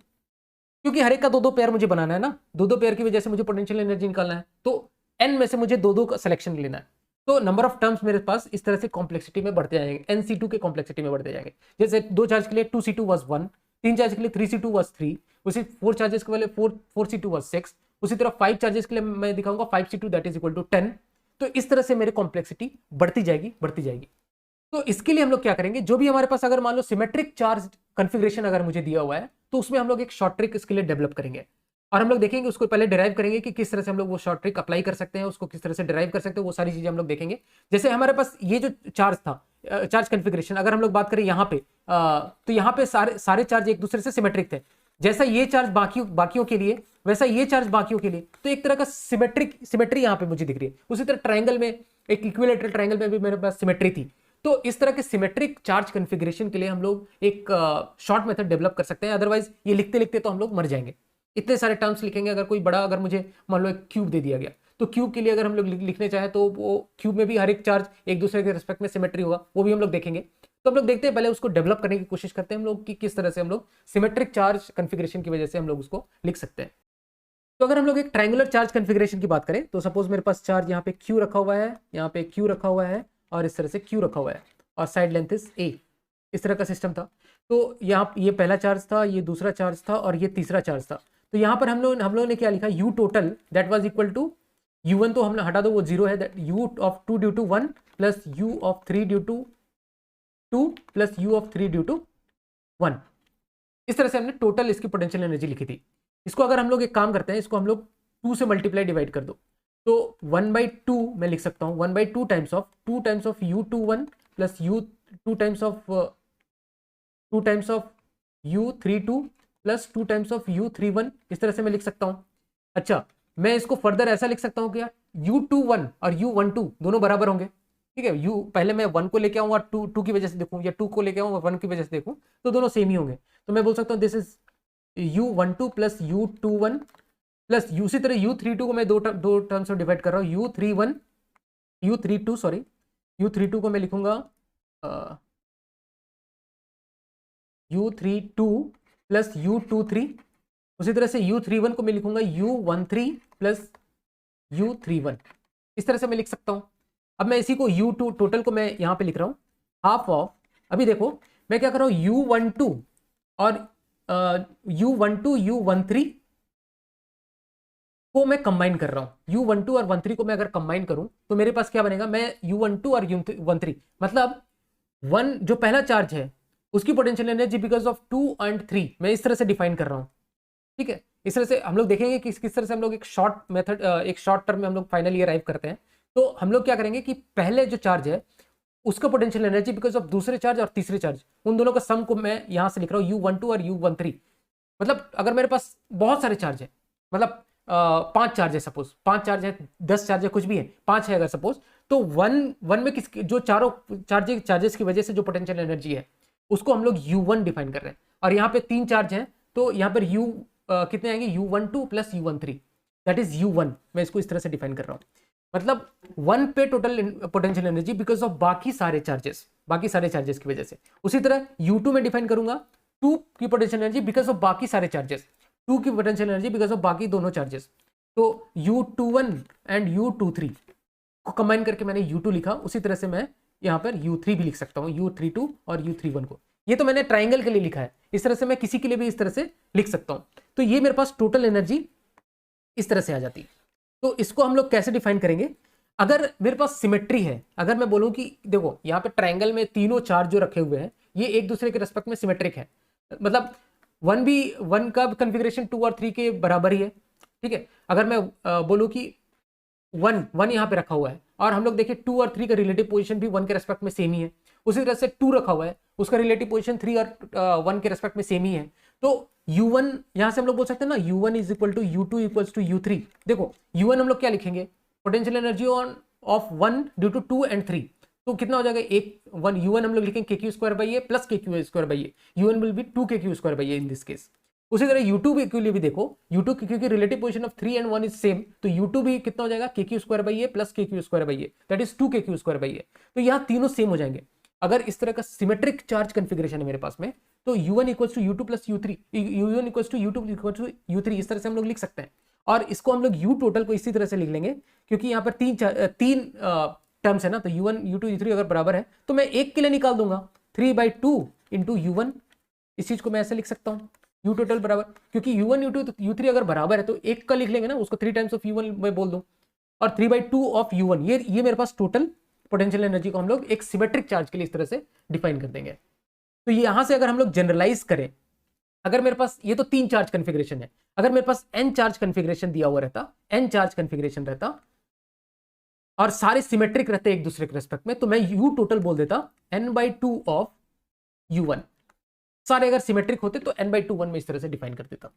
क्योंकि हर एक का 2-2 पेयर मुझे बनाना है ना, 2-2 पेयर की वजह से मुझे पोटेंशियल एनर्जी निकालना है, तो n में से मुझे 2-2 का सिलेक्शन लेना है। तो नंबर ऑफ टर्म्स मेरे पास इस तरह से कॉम्प्लेक्सिटी में बढ़ते जाएंगे, nc2 के कॉम्प्लेक्सिटी में बढ़ते जाएंगे। जैसे 2 चार्ज के लिए 2c2 was 1, 3 चार्ज के लिए 3c2 was 3, उसी 4 चार्जेस के लिए 4c2 was 6, उसी तरह 5 चार्जेस के लिए मैं दिखाऊंगा 5c2 that is equal to 10। तो इस तरह से मेरे कॉम्प्लेक्सिटी बढ़ती जाएगी बढ़ती जाएगी। तो इसके लिए हम लोग क्या करेंगे, जो भी हमारे पास अगर मान लो सिमेट्रिक चार्ज कॉन्फ़िगरेशन अगर मुझे दिया हुआ है, तो उसमें हम लोग एक शॉर्ट ट्रिक इसके लिए डेवलप करेंगे और हम लोग देखेंगे, उसको पहले डिराइव करेंगे कि किस तरह से हम लोग वो शॉर्ट ट्रिक अप्लाई कर सकते हैं, उसको किस तरह से डिराइव कर सकते हैं, वो सारी चीजें हम लोग देखेंगे। जैसे हमारे पास ये जो चार्ज था, चार्ज कॉन्फ़िगरेशन, अगर हम लोग बात करें यहाँ पे, तो यहाँ पे सारे चार्ज एक दूसरे से सिमेट्रिक थे। जैसा ये चार्ज बाकियों के लिए, वैसा ये चार्ज बाकियों के लिए, तो एक तरह का सिमेट्री यहाँ पे मुझे दिख रही है। उसी तरह ट्राइंगल में, एक इक्विलेटरल ट्राइंगल में भी मेरे पास सिमेट्री थी। तो इस तरह के सिमेट्रिक चार्ज कॉन्फ़िगरेशन के लिए हम लोग एक शॉर्ट मेथड डेवलप कर सकते हैं, अदरवाइज ये लिखते लिखते तो हम लोग मर जाएंगे। इतने सारे टर्म्स लिखेंगे, अगर कोई बड़ा, अगर मुझे मान लो एक क्यूब दे दिया गया, तो क्यूब के लिए अगर हम लोग लिखने चाहें तो वो क्यूब में भी हर एक चार्ज एक दूसरे के रिस्पेक्ट में सिमेट्री होगा, वो भी हम लोग देखेंगे। तो हम लोग देखते हैं, पहले उसको डेवलप करने की कोशिश करते हैं हम लोग कि किस तरह से हम लोग सिमेट्रिक चार्ज कॉन्फ़िगरेशन की वजह से हम लोग उसको लिख सकते हैं। तो अगर हम लोग एक ट्रायंगुलर चार्ज कॉन्फ़िगरेशन की बात करें, तो सपोज मेरे पास चार्ज यहाँ पे क्यू रखा हुआ है, यहाँ पे क्यू रखा हुआ है और इस तरह से क्यू रखा हुआ है और साइड लेंथ इज ए, इस तरह का सिस्टम था। तो यहाँ ये पहला चार्ज था, ये दूसरा चार्ज था और ये तीसरा चार्ज था। तो यहाँ पर हम लोग ने क्या लिखा, U total that was equal to u1 तो हमने हटा दो, वो 0 है, that u of 2 due to 1 plus u of 3 due to 2 plus u of 3 due to 1। इस तरह से हमने टोटल इसकी पोटेंशियल एनर्जी लिखी थी। इसको अगर हम लोग एक काम करते हैं, इसको हम लोग 2 से मल्टीप्लाई डिवाइड कर दो, तो 1/2 मैं लिख सकता हूँ, 1/2 times of u21 plus u2 times of u32 plus 2 times of u31, इस तरह से मैं लिख सकता हूँ। अच्छा, मैं इसको फर्दर ऐसा लिख सकता हूँ कि यार u21 और u12 दोनों बराबर होंगे, ठीक है, यू पहले मैं 1 को लेके आऊँ और 2 की वजह से देखूँ, या 2 को लेके आऊँ और 1 की वजह से देखूँ, तो दोनों सेम ही होंगे। तो मैं बोल सकता हूँ this is u12 plus u21 plus उसी तरह u32 को मैं दो टर्म्स में डिवाइड कर रहा हूँ। u32 सॉरी, u32 को मैं लिखूंगा u32 प्लस u23, उसी तरह से u31 को मैं लिखूंगा u13 प्लस u31। इस तरह से मैं लिख सकता हूं। अब मैं इसी को u2 टोटल को मैं यहां पे लिख रहा हूं हाफ ऑफ, अभी देखो मैं क्या कर रहा हूं, u12 और u12 u13 को मैं कंबाइन कर रहा हूं। u12 और 13 को मैं अगर कंबाइन करूं तो मेरे पास क्या बनेगा, मैं u12 और u13 मतलब 1 जो पहला चार्ज है उसकी potential energy because of 2 and 3 मैं इस तरह से डिफाइन कर रहा हूं। ठीक है, इस तरह से हम लोग देखेंगे कि किस तरह से हम लोग एक शॉर्ट मेथड, एक शॉर्ट टर्म में हम लोग फाइनली अराइव करते हैं। तो हम लोग क्या करेंगे कि पहले जो चार्ज है उसका पोटेंशियल एनर्जी बिकॉज ऑफ दूसरे चार्ज और तीसरे चार्ज, उन दोनों का सम को मैं यहां से लिख रहा हूं u12 और u13। मतलब अगर मेरे पास बहुत सारे चार्ज है, मतलब 5 चार्ज है, सपोज 5 चार्ज है, 10 चार्ज है, कुछ भी है, 5 है अगर सपोज, तो वन में किस जो चारों चार्जेस की वजह से जो पोटेंशियल एनर्जी है उसको हम लोग u1 डिफाइन कर रहे हैं। और यहाँ पे 3 चार्ज हैं तो यहाँ पर कितने आएंगे, u12 plus u13 that is u1। मैं इसको इस तरह से डिफाइन कर रहा हूँ, मतलब 1 पे total potential energy because of बाकी सारे चार्जेस की वजह से। उसी तरह u2 में डिफाइन करूंगा 2 की पोटेंशियल एनर्जी बिकॉज ऑफ बाकी सारे चार्जेस, 2 की पोटेंशियल एनर्जी बिकॉज ऑफ बाकी दोनों चार्जेस। तो u21 एंड u23 को कंबाइन करके मैंने u2 लिखा, उसी तरह से मैं यहाँ पर u3 भी लिख सकता हूँ, u32 और u31 को। ये तो मैंने ट्राइंगल के लिए लिखा है, इस तरह से मैं किसी के लिए भी इस तरह से लिख सकता हूँ। तो ये मेरे पास टोटल एनर्जी इस तरह से आ जाती है। तो इसको हम लोग कैसे डिफाइन करेंगे, अगर मेरे पास सिमेट्री है, अगर मैं बोलूं कि देखो यहाँ पे ट्राइंगल में तीनों चार्ज जो रखे हुए हैं ये एक दूसरे के रेस्पेक्ट में सिमेट्रिक है, मतलब 1 का कॉन्फ़िगरेशन 2 और 3 के बराबर ही है। ठीक है, अगर मैं बोलूं कि 1 यहाँ पे रखा हुआ है और हम लोग देखें 2 और 3 का रिलेटिव पोजीशन भी 1 के रेस्पेक्ट में सेम ही है, उसी तरह से 2 रखा हुआ है उसका रिलेटिव पोजीशन 3 और 1 के रेस्पेक्ट में सेम ही है। तो u1 यहां से हम लोग बोल सकते हैं ना, u1 is equal to u2 equal to u3। देखो u1 हम लोग क्या लिखेंगे, potential energy of 1 due to 2 and 3, तो कितना हो जाएगा, u1 हम लोग लिखेंगे kq square by A plus kq square by A, u1 will be 2kq square by A in this case. उसी तरह u2 के लिए भी देखो, u2 क्योंकि relative position of 3 and 1 is same, तो u2 भी कितना हो जाएगा, kq square by A plus kq square by A that is 2kq square by A. तो यहाँ तीनों सेम हो जाएंगे। अगर इस तरह का सिमेट्रिक चार्ज कॉन्फ़िगरेशन है मेरे पास में, तो u1 equals to u2 plus u3, u1 equals to u2 equals to u3, इस तरह से हम लोग लिख सकते हैं। और इसको हम लोग u टोटल को इसी तरह से लिख लेंगे, क्योंकि यहाँ पर तीन टर्म्स है ना, तो u1 u2 u3 अगर बराबर है तो मैं एक के लिए निकाल दूंगा 3/2 इंटू u1, इस चीज को मैं ऐसे लिख सकता हूँ u टोटल बराबर, क्योंकि u1 u2 u3 अगर बराबर है तो एक का लिख लेंगे ना, उसको 3 टाइम्स ऑफ u1 मैं बोल दूं, और 3/2 ऑफ u1, ये मेरे पास टोटल पोटेंशियल एनर्जी को हम लोग एक सिमेट्रिक चार्ज के लिए इस तरह से डिफाइन कर देंगे। तो यहां से अगर हम लोग जनरलाइज करें, अगर मेरे पास ये तो 3 चार्ज कॉन्फ़िगरेशन है, अगर मेरे पास n चार्ज कॉन्फ़िगरेशन दिया हुआ रहता, n चार्ज कॉन्फ़िगरेशन रहता और सारे सिमेट्रिक रहते एक दूसरे के रेस्पेक्ट में, तो मैं u टोटल बोल देता n/2 ऑफ u1। सारे अगर सिमेट्रिक होते तो n/2 1 में इस तरह से डिफाइन कर देता।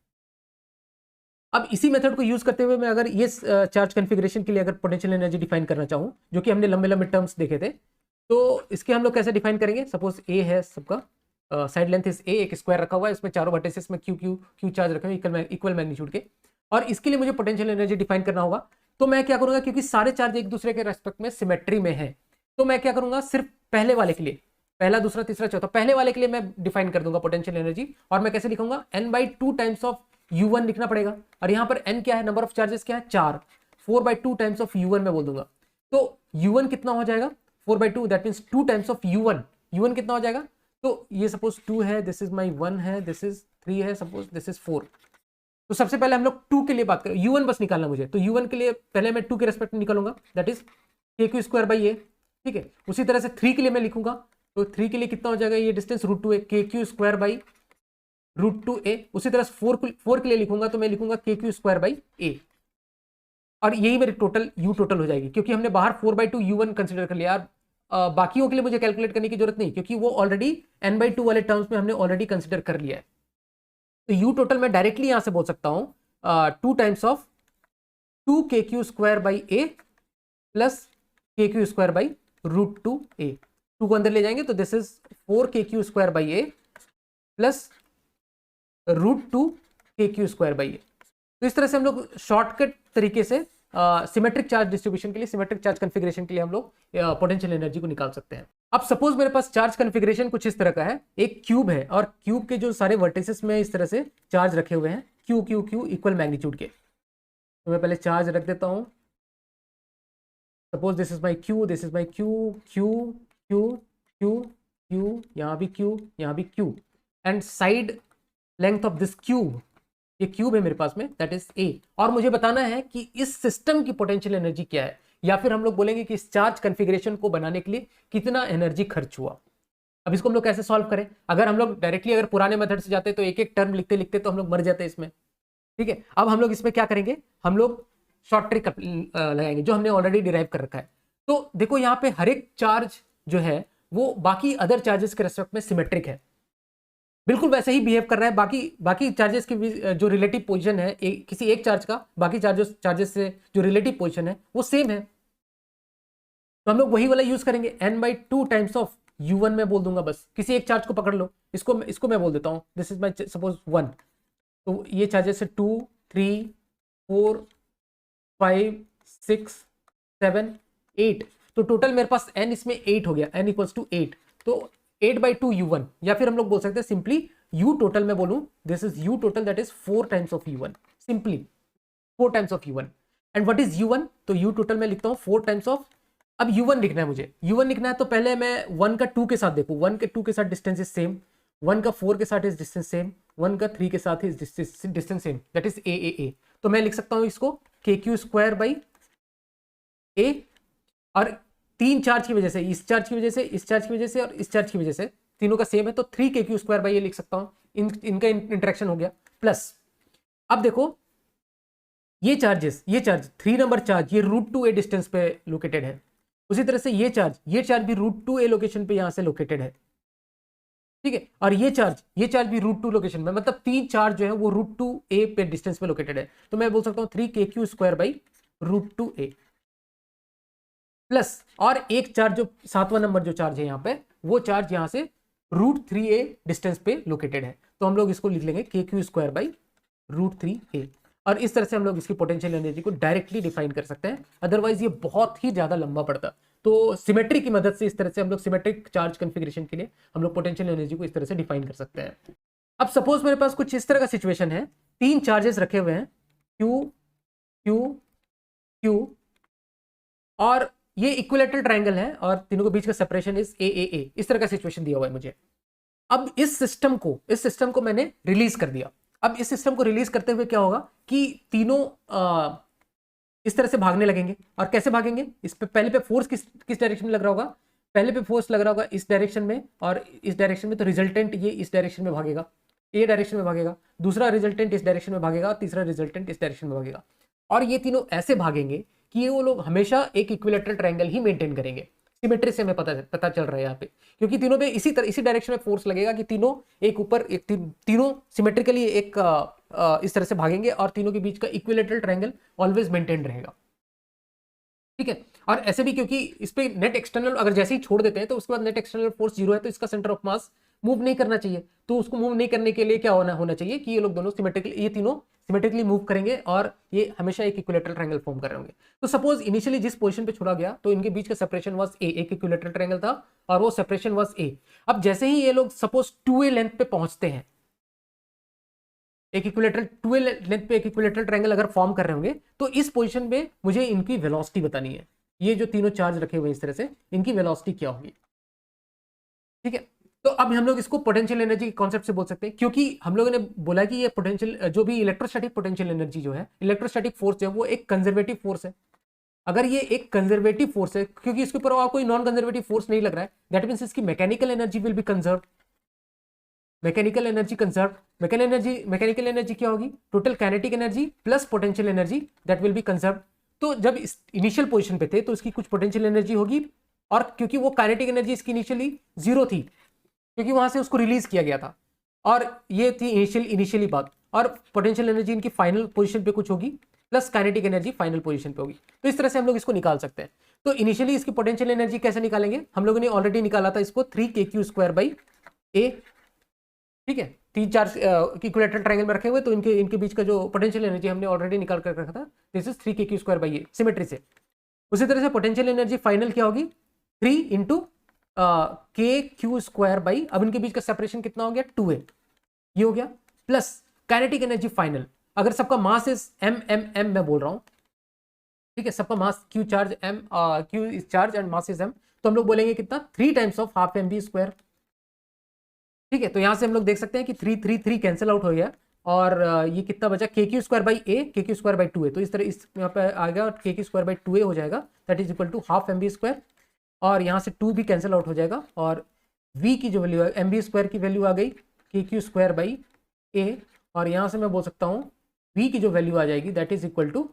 अब इसी मेथड को यूज करते हुए मैं अगर ये चार्ज कॉन्फ़िगरेशन के लिए अगर पोटेंशियल एनर्जी डिफाइन करना चाहूं, जो कि हमने लंबे लंबे टर्म्स देखे थे, तो इसके हम लोग कैसे डिफाइन करेंगे। सपोज ए है सबका, साइड लेंथ इज ए, एक स्क्वायर रखा हुआ है, इसमें चारों वर्टिसेस में क्यू चार्ज रखे हुए इक्वल मैग्नीट्यूड के, और इसके लिए मुझे पोटेंशियल एनर्जी डिफाइन करना होगा। तो मैं क्या करूंगा, क्योंकि सारे चार्ज एक दूसरे के रेस्पेक्ट में सिमेट्री में है, तो मैं क्या करूंगा, सिर्फ पहले वाले के लिए, पहला दूसरा तीसरा चौथा, पहले वाले के लिए मैं डिफाइन कर दूंगा पोटेंशियल एनर्जी, और मैं कैसे लिखूंगा, n/2 टाइम्स ऑफ u1 लिखना पड़ेगा। और यहां पर n क्या है, नंबर ऑफ चार्जेस क्या है, 4, 4/2 टाइम्स ऑफ u1 मैं बोल दूंगा। तो u1 कितना हो जाएगा, 4/2 that means 2 times of u1, u1 कितना हो जाएगा, तो ये सपोज 2 है, दिस इज माई 1 है, दिस इज 3 है, सपोज दिस इज 4। तो सबसे पहले हम लोग 2 के लिए बात करें, u1 बस निकालना मुझे, तो u1 के लिए पहले मैं 2 के रेस्पेक्ट में निकालूंगा, that is kq square by A. ठीक है, उसी तरह से 3 के लिए मैं लिखूंगा, तो 3 के लिए कितना हो जाएगा, ये distance √2a, kq square by √2a। उसी तरह से 4 के लिए लिखूंगा, तो मैं लिखूंगा kq स्क्वायर बाई a, और यही मेरी टोटल u टोटल हो जाएगी, क्योंकि हमने बाहर 4/2 u1 कंसिडर कर लिया। बाकियों के लिए मुझे कैलकुलेट करने की जरूरत नहीं, क्योंकि वो ऑलरेडी n/2 वाले टर्म्स में हमने ऑलरेडी कंसिडर कर लिया है। तो u टोटल मैं डायरेक्टली यहां से बोल सकता हूं 2 times of 2 kq square by a plus kq square by √2a, 2 को अंदर ले जाएंगे तो this is 4kq²/a plus √2kq²/a। तो इस तरह से हम लोग शॉर्टकट तरीके से सिमेट्रिक चार्ज डिस्ट्रीब्यूशन के लिए, सिमेट्रिक चार्ज कॉन्फ़िगरेशन के लिए हम लोग पोटेंशियल एनर्जी को निकाल सकते हैं। अब सपोज मेरे पास चार्ज कॉन्फ़िगरेशन कुछ इस तरह का है, एक क्यूब है और क्यूब के जो सारे वर्टिसेस में इस तरह से चार्ज रखे हुए हैं Q Q Q equal magnitude के। तो मैं पहले चार्ज रख देता हूं। Suppose this is my Q, this is my Q, Q Q Q Q, यहाँ भी क्यू, यहाँ भी Q, and side length of this cube, ये क्यूब है मेरे पास में, दैट इज ए। और मुझे बताना है कि इस सिस्टम की पोटेंशियल एनर्जी क्या है, या फिर हम लोग बोलेंगे कि इस चार्ज कॉन्फ़िगरेशन को बनाने के लिए कितना एनर्जी खर्च हुआ। अब इसको हम लोग कैसे सॉल्व करें? अगर हम लोग डायरेक्टली अगर पुराने मेथड से जाते तो एक एक टर्म लिखते लिखते तो हम लोग मर जाते इसमें, ठीक है। अब हम लोग इसमें क्या करेंगे, हम लोग शॉर्ट ट्रिक लगाएंगे जो हमने ऑलरेडी डिराइव कर रखा है। तो देखो यहाँ पे हर एक चार्ज जो है वो बाकी अदर चार्जेस के रेस्पेक्ट में सिमेट्रिक है, बिल्कुल वैसे ही बिहेव कर रहा है। बाकी चार्जेस की जो रिलेटिव पोजीशन है किसी एक चार्ज का बाकी चार्जेस से जो रिलेटिव पोजीशन है वो सेम है, तो हम लोग वही वाला यूज करेंगे। n/2 टाइम्स ऑफ u1 में बोल दूंगा, बस किसी एक चार्ज को पकड़ लो, इसको मैं बोल देता हूँ, दिस इज माई सपोज 1। तो ये चार्जेस है 2 3 4 5 6 7 8, तो टोटल मेरे पास n इसमें 8 हो गया, n = 8। तो 8/2 u1, या फिर हम लोग बोल सकते हैं सिंपली u टोटल में बोलूं, this is u total that is 4 times of u1, simply 4 times of u1। And what is u1? तो u टोटल में लिखता हूं 4 टाइम्स ऑफ, अब u1 लिखना है मुझे, u1 लिखना है तो पहले मैं 1 का 2 के साथ देखूं, 1 के 2 के साथ डिस्टेंस इज सेम, 1 का 4 के साथ इज डिस्टेंस सेम, 1 का 3 के साथ is distance same, that is a। तो मैं लिख सकता हूं इसको kq²/a, और 3 चार्ज की वजह से, इस चार्ज की वजह से, इस चार्ज की वजह से और इस चार्ज की वजह से, तीनों का सेम है तो 3kq²/a लिख सकता हूं, इनका इंटरेक्शन हो गया। प्लस अब देखो ये चार्ज 3 नंबर चार्ज ये √2a डिस्टेंस पे लोकेटेड है, उसी तरह से ये चार्ज भी √2a लोकेशन पे यहां से लोकेटेड है, ठीक है। और ये चार्ज भी √2 लोकेशन में, मतलब 3 चार्ज जो है वो √2a पे डिस्टेंस पे लोकेटेड है। तो मैं बोल सकता हूं 3kq²/√2a प्लस, और एक चार्ज जो 7वां नंबर जो चार्ज है यहाँ पे, वो चार्ज यहाँ से √3a डिस्टेंस पे लोकेटेड है, तो हम लोग इसको लिख लेंगे kq²/√3a। और इस तरह से हम लोग इसकी पोटेंशियल एनर्जी को डायरेक्टली डिफाइन कर सकते हैं, अदरवाइज ये बहुत ही ज्यादा लंबा पड़ता। तो सिमेट्री की मदद से इस तरह से हम लोग सिमेट्रिक चार्ज कॉन्फ़िगरेशन के लिए हम लोग पोटेंशियल एनर्जी को इस तरह से डिफाइन कर सकते हैं। अब सपोज मेरे पास कुछ इस तरह का सिचुएशन है, 3 चार्जेस रखे हुए हैं Q Q Q, और ये इक्विलैटरल ट्रायंगल है और तीनों के बीच का सेपरेशन इज a। इस तरह का सिचुएशन दिया हुआ है मुझे। अब इस सिस्टम को मैंने रिलीज कर दिया। अब इस सिस्टम को रिलीज करते हुए क्या होगा कि तीनों इस तरह से भागने लगेंगे। और कैसे भागेंगे? इस पे पहले पे फोर्स किस डायरेक्शन में लग रहा होगा? पहले पे फोर्स लग रहा होगा इस डायरेक्शन में और इस डायरेक्शन में, तो रिजल्टेंट ये इस डायरेक्शन में भागेगा, ए डायरेक्शन में भागेगा, दूसरा रिजल्टेंट इस डायरेक्शन में भागेगा, तीसरा रिजल्टेंट इस डायरेक्शन में भागेगा। और ये तीनों ऐसे भागेंगे कि ये वो लोग हमेशा एक इक्विलैटरल ट्रायंगल ही मेंटेन करेंगे। सिमेट्री से हमें पता चल रहा है यहाँ पे, क्योंकि तीनों पे इसी डायरेक्शन में फोर्स लगेगा कि तीनों एक ऊपर एक, तीनों सिमेट्रिकली एक इस तरह से भागेंगे और तीनों के बीच का इक्विलैटरल ट्रायंगल ऑलवेज मेंटेन रहेगा, ठीक है। और ऐसे भी क्योंकि इस पे नेट एक्सटर्नल अगर जैसे ही छोड़ देते हैं तो उसके बाद नेट एक्सटर्नल फोर्स 0 है, तो इसका सेंटर ऑफ मास मूव नहीं करना चाहिए। तो उसको मूव नहीं करने के लिए क्या होना चाहिए कि ये लोग दोनों ये तीनों सिमेट्रिकली मूव करेंगे और ये हमेशा एक इक्विलैटरल ट्रायंगल फॉर्म कर रहे होंगे। तो सपोज इनिशियली जिस पोजीशन पे छोड़ा गया तो इनके बीच का सेपरेशन वाज a, एक इक्विलैटरल ट्रायंगल था और वो सेपरेशन वाज a। अब जैसे ही ये लोग सपोज 2a लेंथ पे पहुंचते हैं, एक इक्विलैटरल 2a लेंथ पे एक इक्विलैटरल ट्रायंगल अगर फॉर्म कर रहे होंगे, तो इस पोजीशन पे मुझे इनकी वेलोसिटी बतानी है। ये जो तीनों चार्ज रखे हुए इस तरह से, इनकी वेलोसिटी क्या होगी, ठीक है। तो अब हम लोग इसको पोटेंशियल एनर्जी के कॉन्सेप्ट से बोल सकते हैं, क्योंकि हम लोगों ने बोला कि ये पोटेंशियल जो भी इलेक्ट्रोस्टैटिक पोटेंशियल एनर्जी जो है, इलेक्ट्रोस्टैटिक फोर्स जो है वो एक कंजर्वेटिव फोर्स है। अगर ये एक कंजर्वेटिव फोर्स है, क्योंकि इसके ऊपर और कोई नॉन कंजर्वेटिव फोर्स नहीं लग रहा है, दैट मींस इसकी mechanical energy will be conserve. Mechanical energy conserve, mechanical energy क्या होगी? Total kinetic energy plus potential energy, that will B conserve. तो जब इनिशियल पोजीशन पे थे तो इसकी कुछ पोटेंशियल एनर्जी होगी, और क्योंकि वो काइनेटिक एनर्जी इसकी इनिशियली 0 थी, क्योंकि वहां से उसको रिलीज किया गया था, और ये थी इनिशियली बात, और पोटेंशियल एनर्जी इनकी फाइनल पोजीशन पे कुछ होगी plus kinetic energy final position पे होगी। तो इस तरह से हम लोग इसको निकाल सकते हैं। तो इनिशियली इसकी पोटेंशियल एनर्जी कैसे निकालेंगे, हम लोगों ने ऑलरेडी निकाला था इसको 3kq²/a। ठीक है, 3 4 इक्विलैटरल ट्रायंगल में रखे हुए, तो इनके बीच का जो पोटेंशियल एनर्जी हमने ऑलरेडी निकाल कर रखा था, दिस इज 3kq²/a सिमेट्री से। उसी तरह से पोटेंशियल एनर्जी फाइनल क्या होगी, 3 इंटू kq², अब इनके बीच का सेपरेशन कितना हो गया, 2a, ये हो गया, प्लस काइनेटिक एनर्जी फाइनल, अगर सबका मास इज m मैं बोल रहा हूं, ठीक है, सबका मास q charge m, q is charge and mass is m, तो हम लोग बोलेंगे कितना, 3 टाइम्स ऑफ हाफ mv²। ठीक है, तो यहां से हम लोग देख सकते हैं कि 3 कैंसिल आउट हो गया, और ये कितना बचा, kq²/a, kq²/2a, तो इस तरह इस यहाँ पे आ गया, kq²/2a हो जाएगा, that is equal to half mv², और यहाँ से 2 भी कैंसिल आउट हो जाएगा, और v की जो वैल्यू है, mv² की वैल्यू आ गई kq²/a, और यहाँ से मैं बोल सकता हूँ v की जो वैल्यू आ जाएगी, that is equal to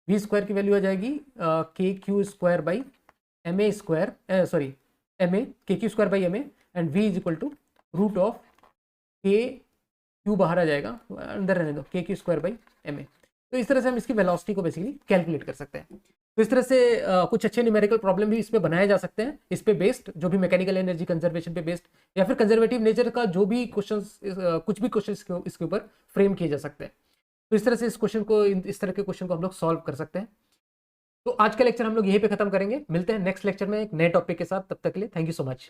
v² की वैल्यू आ जाएगी kq²/ma, and v is equal to root of k, बाहर आ जाएगा, अंदर रहने दो, kq²/ma। तो इस तरह से हम इसकी वेलोसिटी को बेसिकली कैलकुलेट कर सकते हैं। तो इस तरह से कुछ अच्छे न्यूमेरिकल प्रॉब्लम भी इस पे बनाए जा सकते हैं, इस पे बेस्ड, जो भी मैकेनिकल एनर्जी कंजर्वेशन पे बेस्ड, या फिर कंजर्वेटिव नेचर का जो भी क्वेश्चंस, कुछ भी क्वेश्चंस इसके ऊपर फ्रेम किए जा सकते हैं। तो इस तरह से इस तरह के क्वेश्चन को हम लोग सॉल्व कर सकते हैं। तो आज का लेक्चर हम लोग यहीं पे खत्म करेंगे, मिलते हैं नेक्स्ट लेक्चर में एक नए टॉपिक के साथ, तब तक के लिए थैंक यू सो मच।